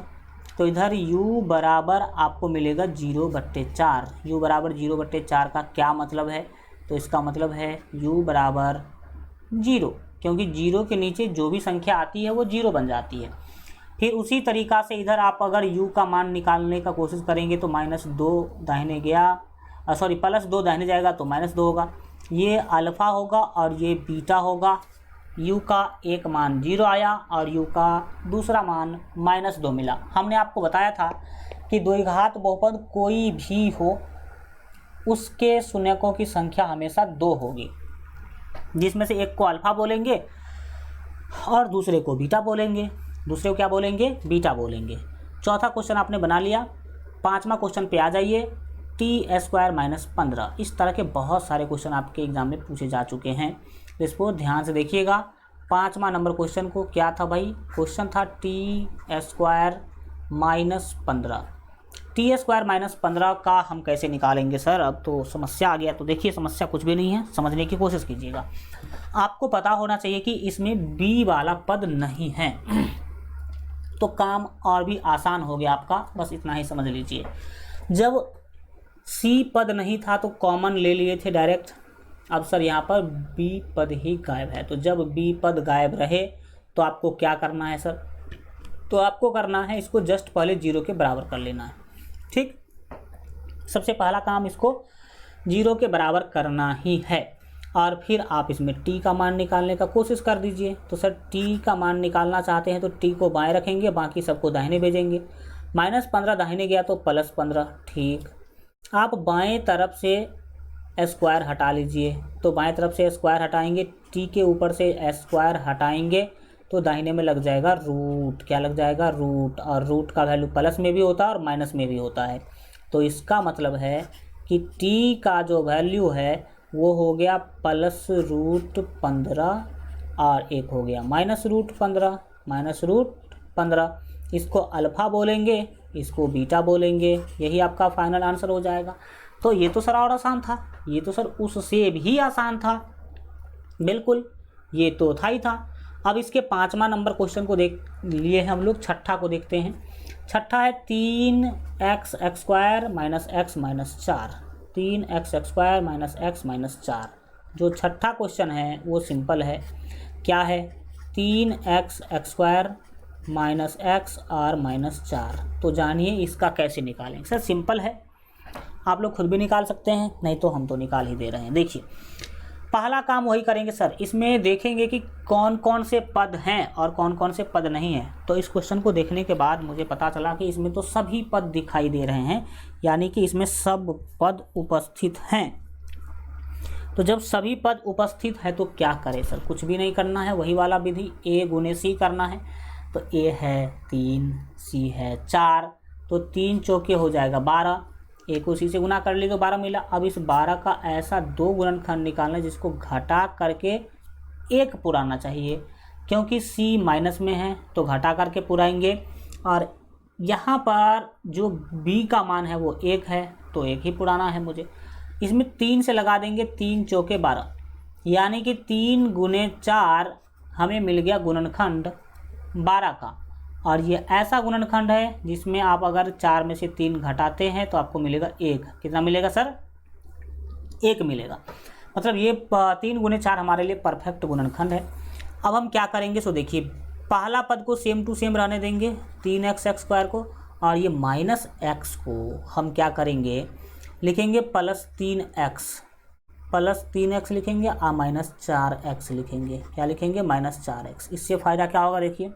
तो इधर u बराबर आपको मिलेगा 0/4। u बराबर 0/4 का क्या मतलब है, तो इसका मतलब है u बराबर 0, क्योंकि 0 के नीचे जो भी संख्या आती है वो 0 बन जाती है। फिर उसी तरीक़ा से इधर आप अगर u का मान निकालने का कोशिश करेंगे तो -2 दाहिने गया, +2 दाहिने जाएगा तो -2 होगा। ये अल्फ़ा होगा और ये बीटा होगा। u का एक मान 0 आया और u का दूसरा मान -2 मिला। हमने आपको बताया था कि द्विघात बहुपद कोई भी हो उसके शून्यकों की संख्या हमेशा 2 होगी, जिसमें से एक को अल्फ़ा बोलेंगे और दूसरे को बीटा बोलेंगे। दूसरे को क्या बोलेंगे, बीटा बोलेंगे। चौथा क्वेश्चन आपने बना लिया। पाँचवा क्वेश्चन पे आ जाइए, t² - 15। इस तरह के बहुत सारे क्वेश्चन आपके एग्जाम में पूछे जा चुके हैं, इसको ध्यान से देखिएगा। पाँचवा नंबर क्वेश्चन को क्या था भाई, क्वेश्चन था t² - 15। t² - 15 का हम कैसे निकालेंगे सर, अब तो समस्या आ गया। तो देखिए समस्या कुछ भी नहीं है, समझने की कोशिश कीजिएगा। आपको पता होना चाहिए कि इसमें b वाला पद नहीं है, तो काम और भी आसान हो गया आपका, बस इतना ही समझ लीजिए। जब c पद नहीं था तो कॉमन ले लिए थे डायरेक्ट। अब सर यहाँ पर b पद ही गायब है, तो जब b पद गायब रहे तो आपको क्या करना है सर, तो आपको करना है इसको जस्ट पहले 0 के बराबर कर लेना है। ठीक, सबसे पहला काम इसको 0 के बराबर करना ही है और फिर आप इसमें t का मान निकालने का कोशिश कर दीजिए। तो सर t का मान निकालना चाहते हैं तो t को बाएं रखेंगे, बाकी सबको दाहिने भेजेंगे। -15 दाहिने गया तो +15। ठीक, आप बाएं तरफ से स्क्वायर हटा लीजिए, तो बाएं तरफ से स्क्वायर हटाएंगे, t के ऊपर से स्क्वायर हटाएंगे तो दाहिने में लग जाएगा रूट। क्या लग जाएगा, रूट। और रूट का वैल्यू प्लस में भी होता है और माइनस में भी होता है। तो इसका मतलब है कि t का जो वैल्यू है वो हो गया +√15 और एक हो गया -√15। इसको अल्फ़ा बोलेंगे, इसको बीटा बोलेंगे, यही आपका फाइनल आंसर हो जाएगा। तो ये तो सर और आसान था, ये तो सर उससे भी आसान था, बिल्कुल ये तो था ही था। अब इसके पाँचवा नंबर क्वेश्चन को देख लिए हम लोग, छठा को देखते हैं। छठा है 3x² - x - 4। 3x² - x - 4। जो छठा क्वेश्चन है वो सिंपल है। क्या है, 3x² - x और -4। तो जानिए इसका कैसे निकालेंगे। सर सिंपल है, आप लोग खुद भी निकाल सकते हैं, नहीं तो हम तो निकाल ही दे रहे हैं। देखिए पहला काम वही करेंगे सर, इसमें देखेंगे कि कौन कौन से पद हैं और कौन कौन से पद नहीं हैं। तो इस क्वेश्चन को देखने के बाद मुझे पता चला कि इसमें तो सभी पद दिखाई दे रहे हैं, यानी कि इसमें सब पद उपस्थित हैं। तो जब सभी पद उपस्थित है तो क्या करें सर, कुछ भी नहीं करना है, वही वाला विधि a × c करना है। तो a है 3, c है 4, तो 3 चौके हो जाएगा 12, a को c से गुना कर ली तो 12 मिला। अब इस 12 का ऐसा 2 गुणनखंड निकालना है जिसको घटा करके 1 पुराना चाहिए, क्योंकि c माइनस में है तो घटा करके पुराएंगे। और यहाँ पर जो b का मान है वो 1 है तो 1 ही पुराना है मुझे। इसमें 3 से लगा देंगे, 3 चौके 12, यानी कि 3 × 4 हमें मिल गया गुणनखंड 12 का। और ये ऐसा गुणनखंड है जिसमें आप अगर 4 में से 3 घटाते हैं तो आपको मिलेगा 1। कितना मिलेगा सर, 1 मिलेगा। मतलब ये 3 × 4 हमारे लिए परफेक्ट गुणनखंड है। अब हम क्या करेंगे, सो देखिए पहला पद को सेम टू सेम रहने देंगे, 3x² को, और ये -x को हम क्या करेंगे, लिखेंगे +3x +3x लिखेंगे और -4x लिखेंगे। क्या लिखेंगे? -4x। इससे फ़ायदा क्या होगा? देखिए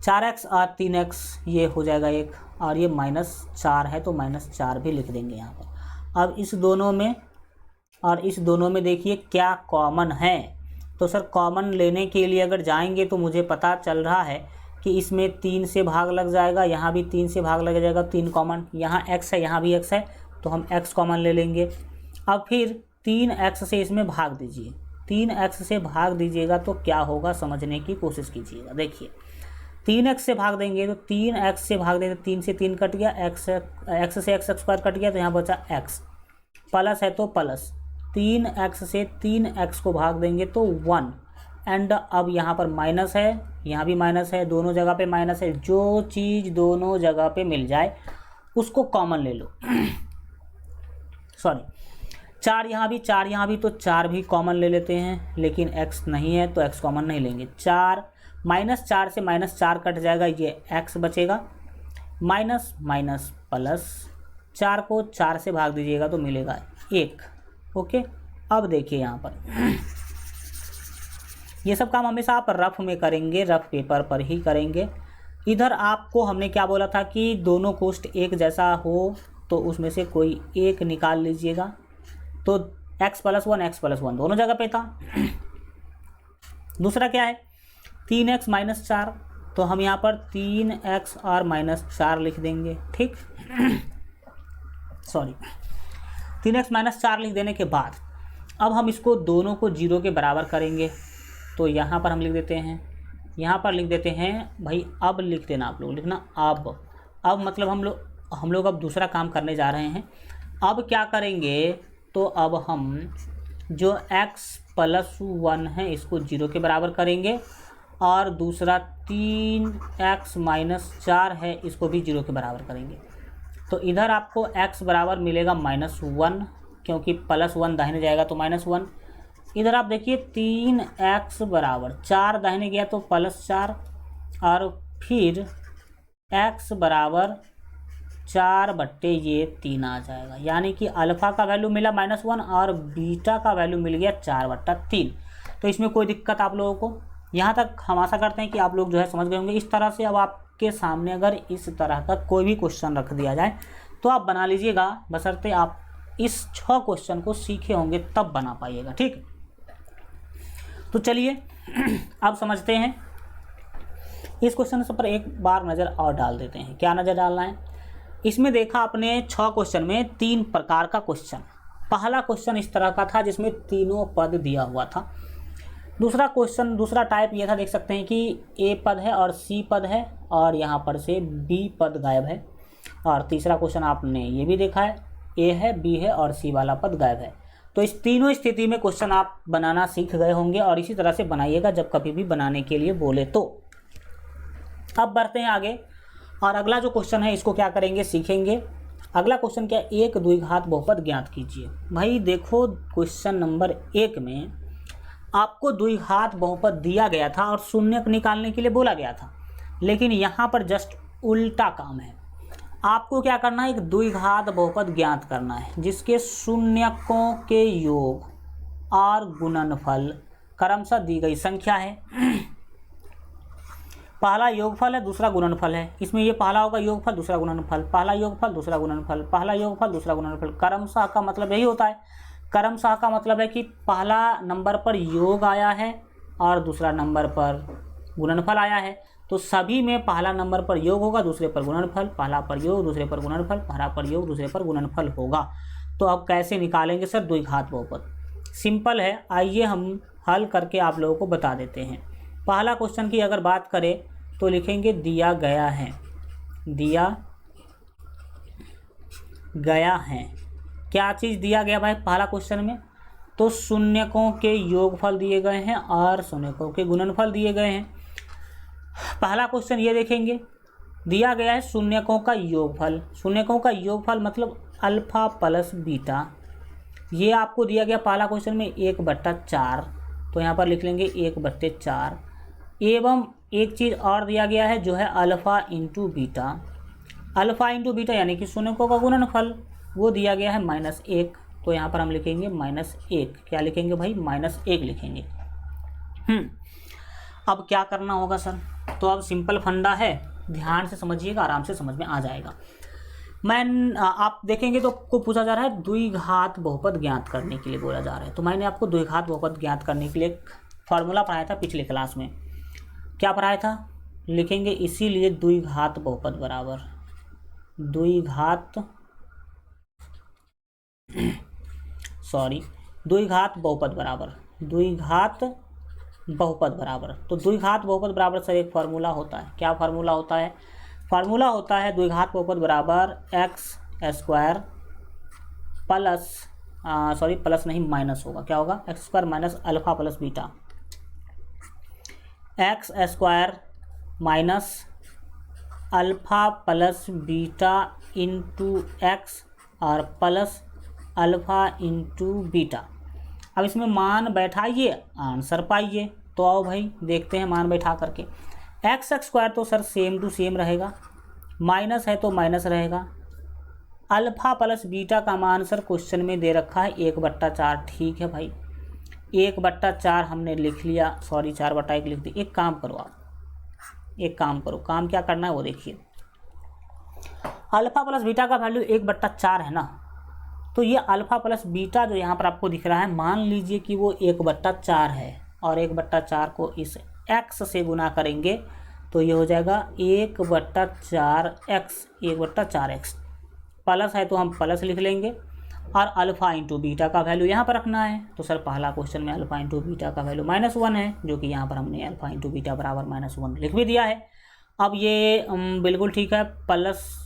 4x और 3x ये हो जाएगा एक, और ये -4 है तो -4 भी लिख देंगे यहाँ पर। अब इस दोनों में और इस दोनों में देखिए क्या कॉमन है। तो सर कॉमन लेने के लिए अगर जाएंगे तो मुझे पता चल रहा है कि इसमें 3 से भाग लग जाएगा, यहाँ भी 3 से भाग लग जाएगा, 3 कॉमन, यहाँ x है यहाँ भी x है तो हम x कॉमन ले लेंगे। अब फिर 3x से इसमें भाग दीजिए, 3x से भाग दीजिएगा तो क्या होगा समझने की कोशिश कीजिएगा। देखिए 3x से भाग देंगे तो 3x से भाग देंगे, 3 से 3 कट गया, x से x स्क्वायर कट गया तो यहाँ बचा x, प्लस है तो प्लस, 3x से 3x को भाग देंगे तो 1, एंड अब यहाँ पर माइनस है, यहाँ भी माइनस है, दोनों जगह पे माइनस है। जो चीज़ दोनों जगह पे मिल जाए उसको कॉमन ले लो। सॉरी 4 यहाँ भी, 4 यहाँ भी, तो 4 भी कॉमन ले लेते हैं, लेकिन x नहीं है तो x कॉमन नहीं लेंगे। 4 -4 से -4 कट जाएगा, ये x बचेगा, माइनस माइनस प्लस, 4 को 4 से भाग दीजिएगा तो मिलेगा 1। ओके, अब देखिए यहाँ पर ये सब काम हमेशा आप रफ में करेंगे, रफ पेपर पर ही करेंगे। इधर आपको हमने क्या बोला था कि दोनों कोष्ठ एक जैसा हो तो उसमें से कोई एक निकाल लीजिएगा, तो x + 1 दोनों जगह पे था। दूसरा क्या है 3x - 4, तो हम यहाँ पर 3x और -4 लिख देंगे। ठीक, सॉरी 3x - 4 लिख देने के बाद अब हम इसको दोनों को 0 के बराबर करेंगे, तो यहाँ पर हम लिख देते हैं, यहाँ पर लिख देते हैं भाई, अब लिख देना आप लोग, लिखना अब मतलब हम लोग अब दूसरा काम करने जा रहे हैं। अब क्या करेंगे, तो अब हम जो x + 1 है इसको 0 के बराबर करेंगे, और दूसरा 3x - 4 है इसको भी 0 के बराबर करेंगे। तो इधर आपको x बराबर मिलेगा -1, क्योंकि +1 दाहिने जाएगा तो -1। इधर आप देखिए 3x बराबर 4 दाहिने गया तो +4, और फिर x बराबर 4/3 आ जाएगा, यानी कि अल्फ़ा का वैल्यू मिला -1 और बीटा का वैल्यू मिल गया 4/3। तो इसमें कोई दिक्कत आप लोगों को, यहाँ तक हम आशा करते हैं कि आप लोग जो है समझ गए होंगे। इस तरह से अब आपके सामने अगर इस तरह का कोई भी क्वेश्चन रख दिया जाए तो आप बना लीजिएगा, बशर्ते आप इस 6 क्वेश्चन को सीखे होंगे तब बना पाइएगा। ठीक, तो चलिए अब समझते हैं इस क्वेश्चन पर एक बार नज़र और डाल देते हैं। क्या नज़र डालना है, इसमें देखा आपने 6 क्वेश्चन में 3 प्रकार का क्वेश्चन। पहला क्वेश्चन इस तरह का था जिसमें तीनों पद दिया हुआ था। दूसरा क्वेश्चन, दूसरा टाइप ये था, देख सकते हैं कि A पद है और C पद है और यहाँ पर से B पद गायब है। और तीसरा क्वेश्चन आपने ये भी देखा है, A है, B है और C वाला पद गायब है। तो इस तीनों स्थिति में क्वेश्चन आप बनाना सीख गए होंगे और इसी तरह से बनाइएगा जब कभी भी बनाने के लिए बोले तो। अब बढ़ते हैं आगे, और अगला जो क्वेश्चन है इसको क्या करेंगे, सीखेंगे। अगला क्वेश्चन क्या, एक द्विघात बहुपद ज्ञात कीजिए। भाई देखो क्वेश्चन नंबर 1 में आपको द्विघात बहुपद दिया गया था और शून्यक निकालने के लिए बोला गया था, लेकिन यहाँ पर जस्ट उल्टा काम है। आपको क्या करना है, एक द्विघात बहुपद ज्ञात करना है जिसके शून्यकों के योग और गुणनफल क्रमशः दी गई संख्या है। पहला योगफल है, दूसरा गुणनफल है। इसमें ये पहला होगा योगफल, दूसरा गुणनफल, पहला योगफल, दूसरा गुणनफल, पहला योगफल, दूसरा गुणनफल। क्रमशः का मतलब यही होता है। क्रमशः का मतलब है कि पहला नंबर पर योग आया है और दूसरा नंबर पर गुणनफल आया है, तो सभी में पहला नंबर पर योग होगा, दूसरे पर गुणनफल, पहला पर योग, दूसरे पर गुणनफल, पहला पर योग, दूसरे पर गुणनफल होगा। तो अब कैसे निकालेंगे सर द्विघात बहुपद? सिंपल है, आइए हम हल करके आप लोगों को बता देते हैं। पहला क्वेश्चन की अगर बात करें तो लिखेंगे दिया गया है, दिया गया है। क्या चीज़ दिया गया भाई पहला क्वेश्चन में? तो शून्यकों के योगफल दिए गए हैं और शून्यकों के गुणनफल दिए गए हैं। पहला क्वेश्चन ये देखेंगे, दिया गया है शून्यकों का योगफल। शून्यकों का योगफल मतलब अल्फा प्लस बीटा। ये आपको दिया गया पहला क्वेश्चन में 1/4, तो यहाँ पर लिख लेंगे 1/4। एवं एक चीज़ और दिया गया है जो है alpha into beta. Alpha into beta यानी कि शून्यकों का गुणनफल, वो दिया गया है -1, तो यहाँ पर हम लिखेंगे -1। क्या लिखेंगे भाई? -1 लिखेंगे। अब क्या करना होगा सर? तो अब सिंपल फंडा है, ध्यान से समझिएगा, आराम से समझ में आ जाएगा। आप देखेंगे तो आपको पूछा जा रहा है द्विघात बहुपद ज्ञात करने के लिए बोला जा रहा है। तो मैंने आपको द्विघात बहुपद ज्ञात करने के लिए एक फॉर्मूला पढ़ाया था पिछले क्लास में। क्या पढ़ाया था? लिखेंगे इसीलिए द्विघात बहुपद बराबर द्विघात बहुपद बराबर। तो द्विघात बहुपद बराबर सर एक फार्मूला होता है। क्या फार्मूला होता है? फार्मूला होता है द्विघात बहुपद बराबर x² प्लस प्लस नहीं माइनस होगा। क्या होगा? x² minus alpha plus beta, x² minus alpha plus beta into x और प्लस अल्फा इंटू बीटा। अब इसमें मान बैठाइए, आंसर पाइए। तो आओ भाई देखते हैं मान बैठा करके। x² तो सर सेम टू सेम रहेगा, माइनस है तो माइनस रहेगा। अल्फा प्लस बीटा का मान सर क्वेश्चन में दे रखा है 1/4। ठीक है भाई, 1/4 हमने लिख लिया, 4/1 लिख दी। एक काम करो आप, काम क्या करना है वो देखिए। अल्फा प्लस बीटा का वैल्यू 1/4 है ना, तो ये अल्फा प्लस बीटा जो यहाँ पर आपको दिख रहा है, मान लीजिए कि वो 1/4 है और 1/4 को इस x से गुना करेंगे तो ये हो जाएगा 1/4x प्लस है तो हम प्लस लिख लेंगे और अल्फ़ा इंटू बीटा का वैल्यू यहाँ पर रखना है। तो सर पहला क्वेश्चन में अल्फ़ा इंटू बीटा का वैल्यू -1 है, जो कि यहाँ पर हमने अल्फ़ा इंटू बीटा बराबर -1 लिख भी दिया है। अब ये बिल्कुल ठीक है, प्लस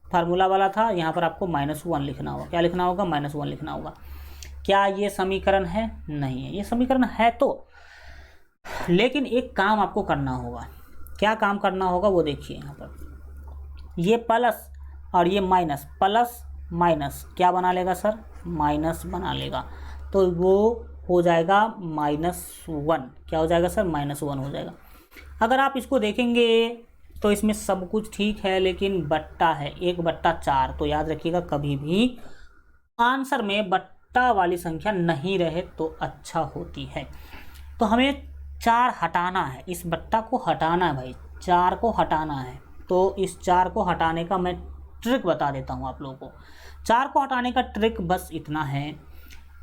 फार्मूला वाला था, यहाँ पर आपको -1 लिखना होगा। क्या लिखना होगा? -1 लिखना होगा। क्या ये समीकरण है? नहीं है। ये समीकरण है तो, लेकिन एक काम आपको करना होगा। क्या काम करना होगा वो देखिए। यहाँ पर ये प्लस और ये माइनस, प्लस माइनस क्या बना लेगा सर? माइनस बना लेगा। तो वो हो जाएगा -1। क्या हो जाएगा सर? -1 हो जाएगा। अगर आप इसको देखेंगे तो इसमें सब कुछ ठीक है, लेकिन बट्टा है 1/4। तो याद रखिएगा कभी भी आंसर में बट्टा वाली संख्या नहीं रहे तो अच्छा होती है। तो हमें 4 हटाना है, इस बट्टा को हटाना है भाई, 4 को हटाना है। तो इस 4 को हटाने का मैं ट्रिक बता देता हूँ आप लोगों को। 4 को हटाने का ट्रिक बस इतना है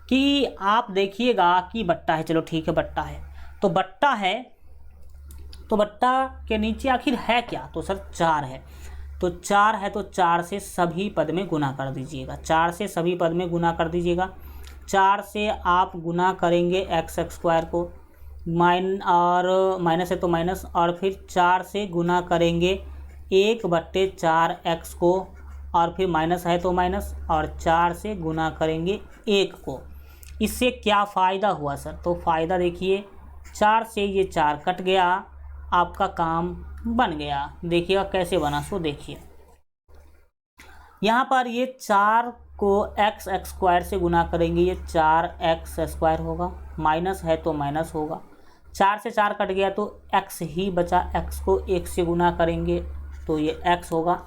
कि आप देखिएगा कि बट्टा है, चलो ठीक है बट्टा है, तो बट्टा है, तो बट्टा के नीचे आखिर है क्या? तो सर 4 है। तो 4 है तो 4 से सभी पद में गुना कर दीजिएगा, 4 से सभी पद में गुना कर दीजिएगा। 4 से आप गुना करेंगे x² को, माइनस है तो माइनस, और फिर 4 से गुना करेंगे 1/4x को, और फिर माइनस है तो माइनस, और 4 से गुना करेंगे 1 को। इससे क्या फ़ायदा हुआ सर? तो फ़ायदा देखिए, 4 से ये 4 कट गया, आपका काम बन गया। देखिएगा कैसे बना, सो देखिए। यहाँ पर ये 4 को x² से गुना करेंगे, ये 4x² होगा, माइनस है तो माइनस होगा। 4 से 4 कट गया तो x ही बचा, x को 1 से गुना करेंगे तो ये x होगा,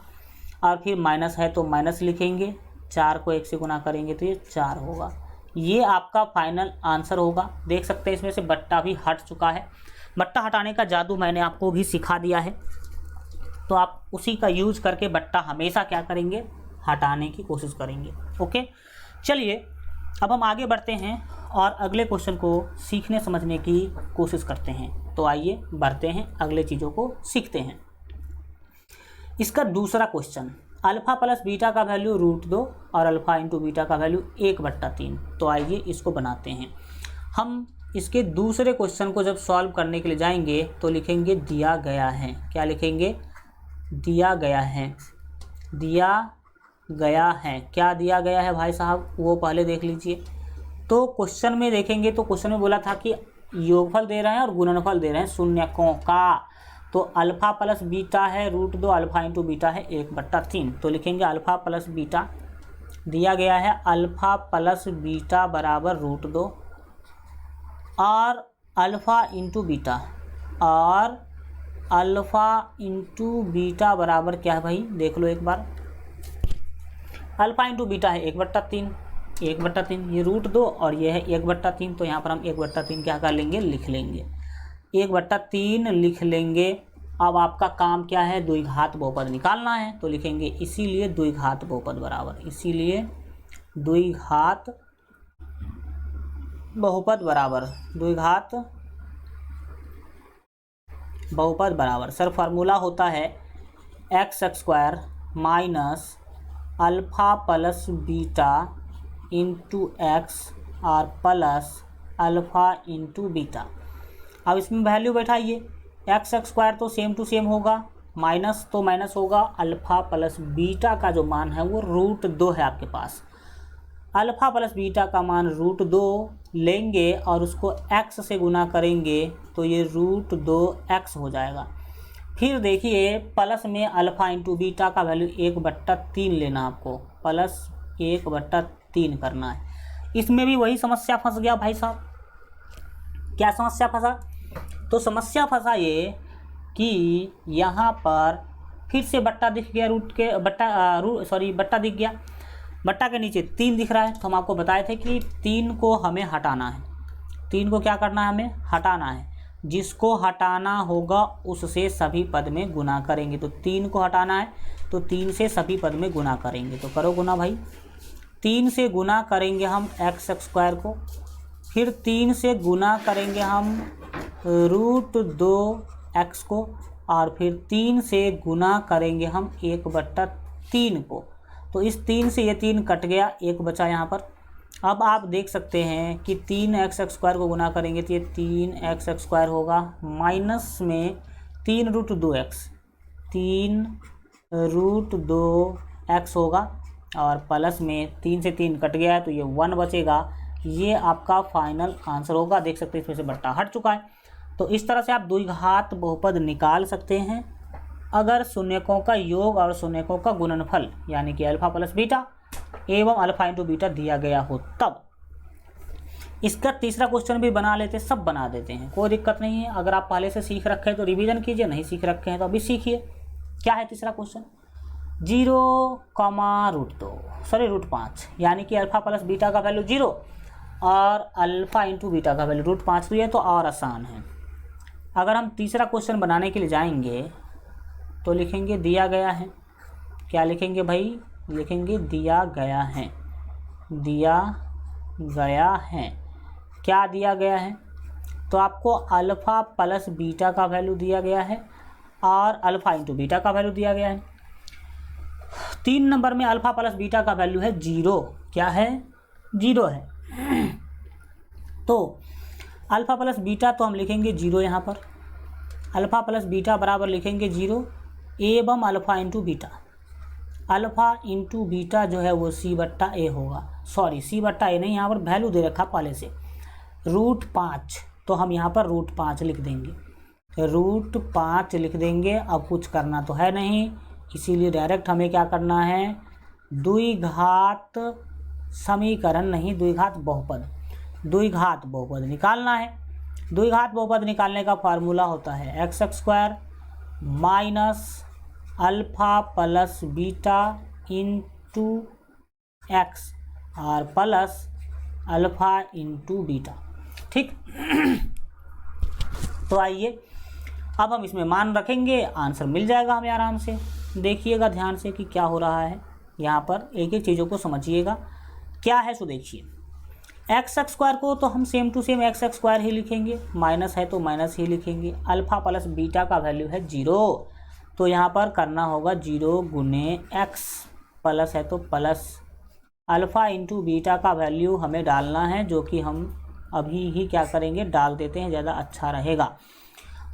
और फिर माइनस है तो माइनस लिखेंगे, 4 को 1 से गुना करेंगे तो ये 4 होगा। ये आपका फाइनल आंसर होगा। देख सकते हैं इसमें से बट्टा भी हट चुका है। बट्टा हटाने का जादू मैंने आपको भी सिखा दिया है, तो आप उसी का यूज करके बट्टा हमेशा क्या करेंगे? हटाने की कोशिश करेंगे। ओके, चलिए अब हम आगे बढ़ते हैं और अगले क्वेश्चन को सीखने समझने की कोशिश करते हैं। तो आइए बढ़ते हैं, अगले चीज़ों को सीखते हैं। इसका दूसरा क्वेश्चन, अल्फ़ा प्लस बीटा का वैल्यू √2 और अल्फ़ा इंटू बीटा का वैल्यू 1/3। तो आइए इसको बनाते हैं। हम इसके दूसरे क्वेश्चन को जब सॉल्व करने के लिए जाएंगे तो लिखेंगे दिया गया है। क्या लिखेंगे? दिया गया है। दिया गया है, क्या दिया गया है भाई साहब वो पहले देख लीजिए। तो क्वेश्चन में देखेंगे तो क्वेश्चन में बोला था कि योगफल दे रहे हैं और गुणनफल दे रहे हैं शून्यकों का। तो अल्फ़ा प्लस बीटा है √2, अल्फ़ा इंटू बीटा है 1/3। तो लिखेंगे अल्फ़ा प्लस बीटा, दिया गया है अल्फ़ा प्लस बीटा बराबर √2 और अल्फ़ा इंटू बीटा, और अल्फ़ा इंटू बीटा बराबर क्या है भाई? देख लो एक बार, अल्फ़ा इंटू बीटा है 1/3, 1/3, ये √2 और ये है 1/3, तो यहाँ पर हम 1/3 क्या कर लेंगे, लिख लेंगे, 1/3 लिख लेंगे। अब आपका काम क्या है, द्विघात बहुपद निकालना है, तो लिखेंगे इसीलिए द्विघात बहुपद बराबर, इसीलिए द्विघात बहुपद बराबर, द्विघात बहुपद बराबर सर फार्मूला होता है x² minus alpha plus beta into x और प्लस अल्फ़ा इंटू बीटा। अब इसमें वैल्यू बैठाइए, x² तो सेम टू सेम होगा, माइनस तो माइनस होगा, अल्फ़ा प्लस बीटा का जो मान है वो √2 है आपके पास। अल्फ़ा प्लस बीटा का मान √2 लेंगे और उसको x से गुना करेंगे तो ये √2x हो जाएगा। फिर देखिए प्लस में अल्फ़ा इंटू बीटा का वैल्यू 1/3 लेना, आपको प्लस 1/3 करना है। इसमें भी वही समस्या फंस गया भाई साहब। क्या समस्या फंसा, तो समस्या फंसा ये कि यहाँ पर फिर से बट्टा दिख गया, बट्टा दिख गया, बट्टा के नीचे 3 दिख रहा है। तो हम आपको बताए थे कि 3 को हमें हटाना है, 3 को क्या करना है, हमें हटाना है। जिसको हटाना होगा उससे सभी पद में गुना करेंगे, तो 3 को हटाना है तो 3 से सभी पद में गुना करेंगे, तो करो गुना भाई। 3 से गुना करेंगे हम x² को, फिर 3 से गुना करेंगे हम √2x को, और फिर 3 से गुना करेंगे हम 1/3 को। तो इस 3 से ये 3 कट गया, 1 बचा यहाँ पर। अब आप देख सकते हैं कि 3x² को गुना करेंगे तो ये 3x² होगा, माइनस में 3√2x, 3√2x होगा, और प्लस में 3 से 3 कट गया है तो ये 1 बचेगा। ये आपका फाइनल आंसर होगा। देख सकते हैं इसमें से बट्टा हट चुका है। तो इस तरह से आप द्विघात बहुपद निकाल सकते हैं अगर शून्यकों का योग और शून्यकों का गुणनफल यानी कि अल्फ़ा प्लस बीटा एवं अल्फ़ा इंटू बीटा दिया गया हो तब। इसका तीसरा क्वेश्चन भी बना लेते, सब बना देते हैं, कोई दिक्कत नहीं है। अगर आप पहले से सीख रखे हैं तो रिवीजन कीजिए, नहीं सीख रखे हैं तो अभी सीखिए। क्या है तीसरा क्वेश्चन, 0,√5 यानी कि अल्फ़ा प्लस बीटा का वैल्यू 0 और अल्फ़ा इंटू बीटा का वैल्यू √5। तो ये तो और आसान है। अगर हम तीसरा क्वेश्चन बनाने के लिए जाएंगे तो लिखेंगे दिया गया है, क्या लिखेंगे भाई, लिखेंगे दिया गया है, दिया गया है। क्या दिया गया है, तो आपको अल्फ़ा प्लस बीटा का वैल्यू दिया गया है और अल्फ़ा इंटू बीटा का वैल्यू दिया गया है। 3 नंबर में अल्फ़ा प्लस बीटा का वैल्यू है 0, क्या है, 0 है। तो अल्फ़ा प्लस बीटा तो हम लिखेंगे 0 यहाँ पर, अल्फ़ा प्लस बीटा बराबर लिखेंगे 0 एवं alpha into beta, alpha into beta जो है वो c/a होगा, सॉरी c/a नहीं, यहाँ पर वैल्यू दे रखा पहले से √5, तो हम यहाँ पर √5 लिख देंगे, √5 लिख देंगे। अब कुछ करना तो है नहीं, इसीलिए डायरेक्ट हमें क्या करना है, द्विघात समीकरण नहीं, द्विघात बहुपद, द्विघात बहुपद निकालना है। द्विघात बहुपद निकालने का फार्मूला होता है x² minus alpha plus beta into x और प्लस अल्फ़ा इंटू बीटा, ठीक। तो आइए अब हम इसमें मान रखेंगे, आंसर मिल जाएगा हमें आराम से। देखिएगा ध्यान से कि क्या हो रहा है, यहाँ पर एक एक चीज़ों को समझिएगा क्या है। सो देखिए x² को तो हम सेम टू सेम x² ही लिखेंगे, माइनस है तो माइनस ही लिखेंगे। अल्फ़ा प्लस बीटा का वैल्यू है 0, तो यहाँ पर करना होगा 0 गुने x, प्लस है तो प्लस। अल्फ़ा इंटू बीटा का वैल्यू हमें डालना है, जो कि हम अभी ही क्या करेंगे, डाल देते हैं, ज़्यादा अच्छा रहेगा।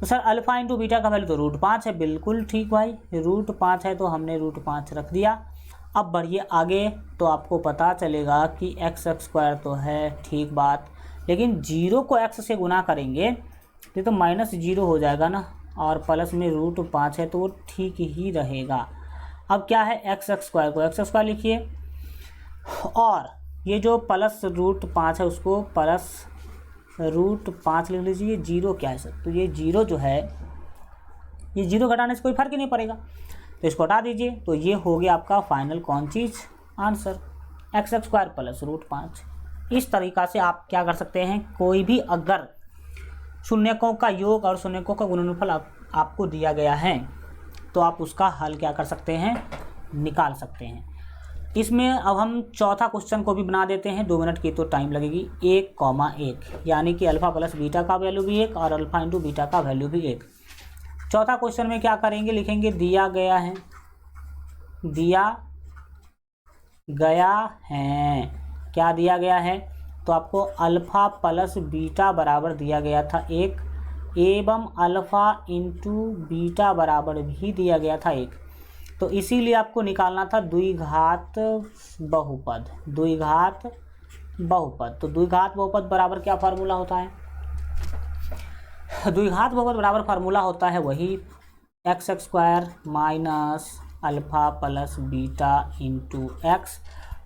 तो सर अल्फ़ा इंटू बीटा का वैल्यू तो √5 है, बिल्कुल ठीक भाई, √5 है तो हमने √5 रख दिया। अब बढ़िए आगे, तो आपको पता चलेगा कि x² तो है, ठीक बात, लेकिन 0 को x से गुना करेंगे तो -0 हो जाएगा ना, और प्लस में √5 है तो वो ठीक ही रहेगा। अब क्या है, x² को x² लिखिए, और ये जो प्लस √5 है उसको प्लस √5 लिख लीजिए। 0 क्या है सर, तो ये 0 जो है, ये 0 घटाने से कोई फर्क ही नहीं पड़ेगा, तो इसको हटा दीजिए। तो ये हो गया आपका फाइनल कौन चीज़, answer. X square plus root 5। इस तरीक़ा से आप क्या कर सकते हैं, कोई भी अगर शून्यकों का योग और शून्यकों का गुणनफल आपको दिया गया है तो आप उसका हल क्या कर सकते हैं, निकाल सकते हैं। इसमें अब हम चौथा क्वेश्चन को भी बना देते हैं, 2 मिनट की तो टाइम लगेगी। 1,1 यानी कि अल्फ़ा प्लस बीटा का वैल्यू भी 1 और अल्फ़ा इंटू बीटा का वैल्यू भी 1। चौथा क्वेश्चन में क्या करेंगे, लिखेंगे दिया गया है क्या दिया गया है, तो आपको अल्फ़ा प्लस बीटा बराबर दिया गया था 1 एवं अल्फ़ा इंटू बीटा बराबर भी दिया गया था 1। तो इसीलिए आपको निकालना था द्विघात बहुपद। तो द्विघात बहुपद बराबर क्या फार्मूला होता है, द्विघात बहुपद बराबर फार्मूला होता है वही x square minus alpha plus beta into x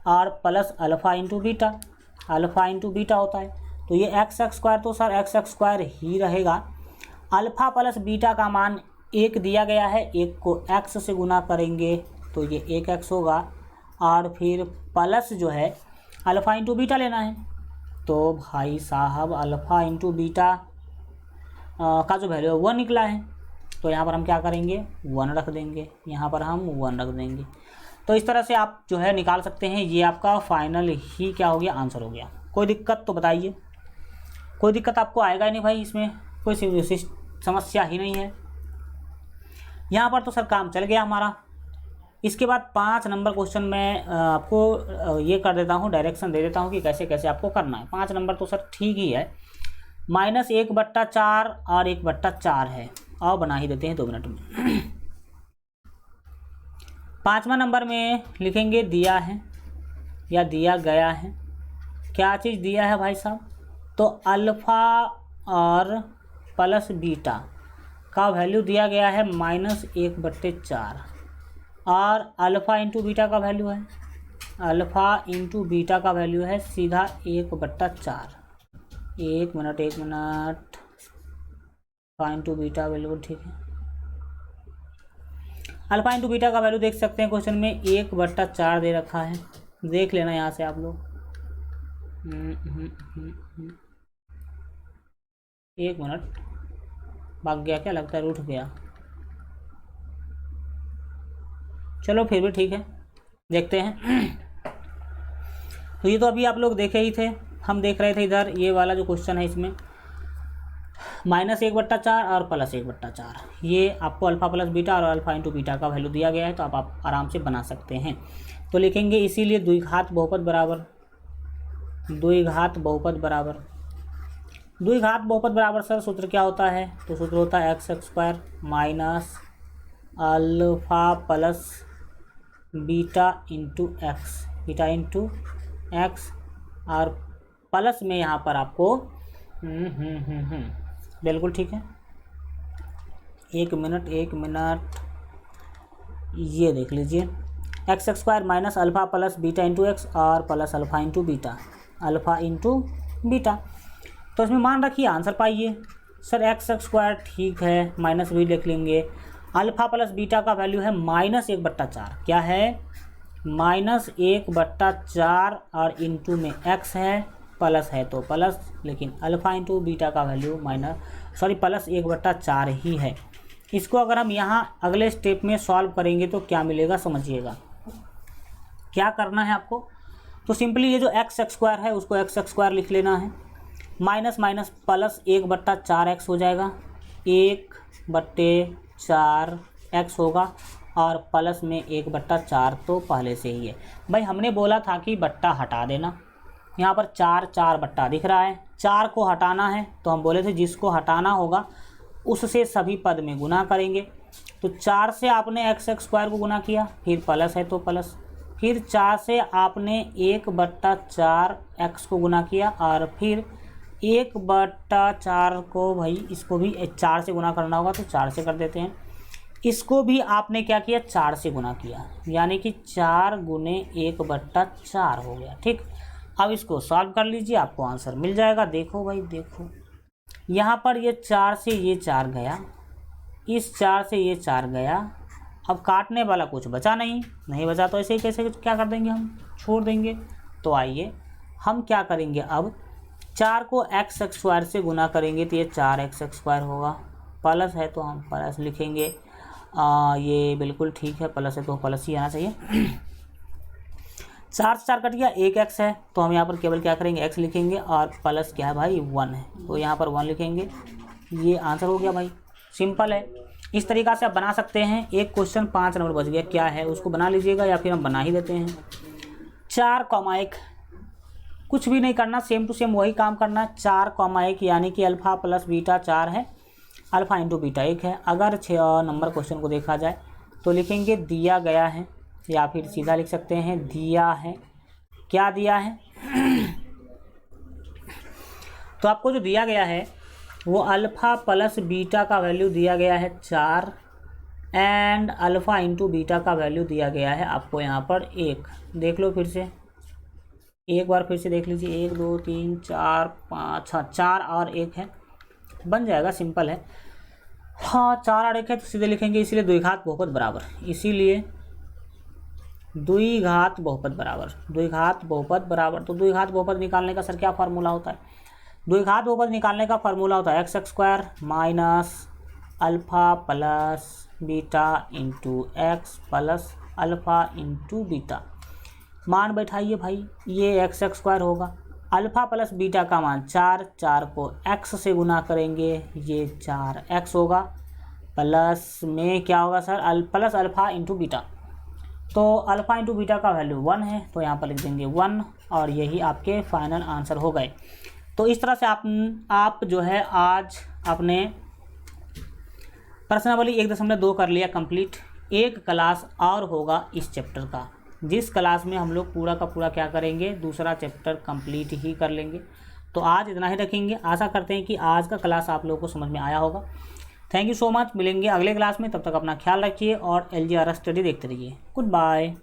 और प्लस अल्फ़ा इंटू बीटा होता है। तो ये एक्स स्क्वायर तो सर एक्स स्क्वायर ही रहेगा। अल्फ़ा प्लस बीटा का मान 1 दिया गया है, 1 को x से गुना करेंगे तो ये 1x होगा और फिर प्लस जो है अल्फ़ा इंटू बीटा लेना है। तो भाई साहब अल्फ़ा इंटू बीटा का जो वैल्यू है 1 निकला है, तो यहाँ पर हम क्या करेंगे 1 रख देंगे, यहाँ पर हम 1 रख देंगे। तो इस तरह से आप जो है निकाल सकते हैं। ये आपका फाइनल ही क्या हो गया, आंसर हो गया। कोई दिक्कत तो बताइए, कोई दिक्कत आपको आएगा ही नहीं भाई, इसमें कोई समस्या ही नहीं है। यहाँ पर तो सर काम चल गया हमारा। इसके बाद 5 नंबर क्वेश्चन में आपको ये कर देता हूँ, डायरेक्शन दे देता हूँ कि कैसे कैसे आपको करना है। 5 नंबर तो सर ठीक ही है, -1/4 और 1/4 है, और बना ही देते हैं 2 मिनट में। 5वां नंबर में लिखेंगे दिया है या दिया गया है। क्या चीज़ दिया है भाई साहब, तो अल्फ़ा और प्लस बीटा का वैल्यू दिया गया है -1/4 और अल्फ़ा इंटू बीटा का वैल्यू है, अल्फ़ा इंटू बीटा का वैल्यू है सीधा 1/4। 1 minute alpha into beta value ठीक है। अल्फ़ा इंटू बीटा का वैल्यू देख सकते हैं क्वेश्चन में 1/4 दे रखा है, देख लेना यहाँ से आप लोग। 1 मिनट भाग गया क्या, लगता है उठ गया। चलो फिर भी ठीक है, देखते हैं। तो ये तो अभी आप लोग देखे ही थे, हम देख रहे थे इधर ये वाला जो क्वेश्चन है, इसमें -1/4 और +1/4। ये आपको अल्फ़ा प्लस बीटा और अल्फ़ा इंटू बीटा का वैल्यू दिया गया है, तो आप आराम से बना सकते हैं। तो लिखेंगे इसीलिए द्विघात बहुपद बराबर सर सूत्र क्या होता है, तो सूत्र होता है x square minus alpha plus beta into x और प्लस में यहाँ पर आपको बिल्कुल ठीक है। 1 मिनट ये देख लीजिए, x square minus alpha plus beta into x और प्लस अल्फ़ा इंटू बीटा। तो इसमें मान रखिए, आंसर पाइए। सर एक्स स्क्वायर ठीक है, माइनस भी लिख लेंगे। अल्फ़ा प्लस बीटा का वैल्यू है -1/4, क्या है -1/4 और इंटू में एक्स है, प्लस है तो प्लस, लेकिन अल्फ़ा इंटू बीटा का वैल्यू +1/4 ही है। इसको अगर हम यहाँ अगले स्टेप में सॉल्व करेंगे तो क्या मिलेगा समझिएगा। क्या करना है आपको, तो सिंपली ये जो एक्स स्क्वायर है उसको एक्स स्क्वायर लिख लेना है, माइनस माइनस प्लस 1/4x हो जाएगा, 1/4x होगा और प्लस में 1/4 तो पहले से ही है। भाई हमने बोला था कि बट्टा हटा देना, यहाँ पर 4 बट्टा दिख रहा है, 4 को हटाना है, तो हम बोले थे जिसको हटाना होगा उससे सभी पद में गुना करेंगे। तो 4 से आपने एक्स स्क्वायर को गुना किया, फिर प्लस है तो प्लस, फिर 4 से आपने 1/4 x को गुना किया और फिर 1/4 को, भाई इसको भी 4 से गुना करना होगा तो 4 से कर देते हैं। इसको भी आपने क्या किया, 4 से गुना किया, यानी कि 4 गुने 1/4 हो गया। ठीक, अब इसको सॉल्व कर लीजिए, आपको आंसर मिल जाएगा। देखो भाई देखो, यहाँ पर ये 4 से ये 4 गया, इस 4 से ये 4 गया, अब काटने वाला कुछ बचा नहीं बचा, तो ऐसे ही कैसे क्या कर देंगे, हम छोड़ देंगे। तो आइए हम क्या करेंगे, अब 4 को एक्स स्क्वायर से गुना करेंगे तो ये 4x स्क्वायर होगा, प्लस है तो हम प्लस लिखेंगे। ये बिल्कुल ठीक है, प्लस है तो प्लस ही आना चाहिए। 4 से 4 कट गया, 1x है तो हम यहाँ पर केवल क्या करेंगे, x लिखेंगे, और प्लस क्या है भाई 1 है तो यहाँ पर 1 लिखेंगे। ये आंसर हो गया भाई, सिंपल है। इस तरीक़ा से आप बना सकते हैं। एक क्वेश्चन 5 नंबर बच गया, क्या है उसको बना लीजिएगा या फिर हम बना ही देते हैं। 4,1, कुछ भी नहीं करना, सेम टू सेम वही काम करना। 4,1 यानी कि अल्फ़ा प्लस बीटा 4 है, अल्फ़ा इंटू बीटा 1 है। अगर 6 नंबर क्वेश्चन को देखा जाए तो लिखेंगे दिया गया है, या फिर सीधा लिख सकते हैं दिया है। क्या दिया है तो आपको जो दिया गया है वो अल्फ़ा प्लस बीटा का वैल्यू दिया गया है 4, एंड अल्फ़ा इंटू बीटा का वैल्यू दिया गया है आपको यहाँ पर 1। देख लो फिर से, एक बार फिर से देख लीजिए, 1 2 3 4 5, हाँ 4 और 1 है, बन जाएगा, सिंपल है। हाँ 4 और 1 है तो सीधे लिखेंगे, इसीलिए द्विघात बहुपद बराबर, इसीलिए द्विघात बहुपद बराबर, द्विघात बहुपद बराबर। तो द्विघात बहुपद निकालने का सर क्या फार्मूला होता है? द्विघात बहुपद निकालने का फार्मूला होता है x square minus alpha plus beta into x plus alpha into beta. मान बैठाइए भाई, ये एक्स स्क्वायर होगा, अल्फ़ा प्लस बीटा का मान 4, 4 को एक्स से गुना करेंगे, ये 4x होगा, प्लस में क्या होगा sir, plus alpha into beta. तो अल्फ़ा इंटू बीटा का वैल्यू 1 है तो यहाँ पर लिख देंगे 1, और यही आपके फाइनल आंसर हो गए। तो इस तरह से आप जो है आज अपने प्रश्नावली 1.2 कर लिया कंप्लीट। एक क्लास और होगा इस चैप्टर का, जिस क्लास में हम लोग पूरा का पूरा क्या करेंगे, दूसरा चैप्टर कंप्लीट ही कर लेंगे। तो आज इतना ही रखेंगे। आशा करते हैं कि आज का क्लास आप लोगों को समझ में आया होगा। थैंक यू सो मच, मिलेंगे अगले क्लास में, तब तक अपना ख्याल रखिए और LGR स्टडी देखते रहिए। Good bye.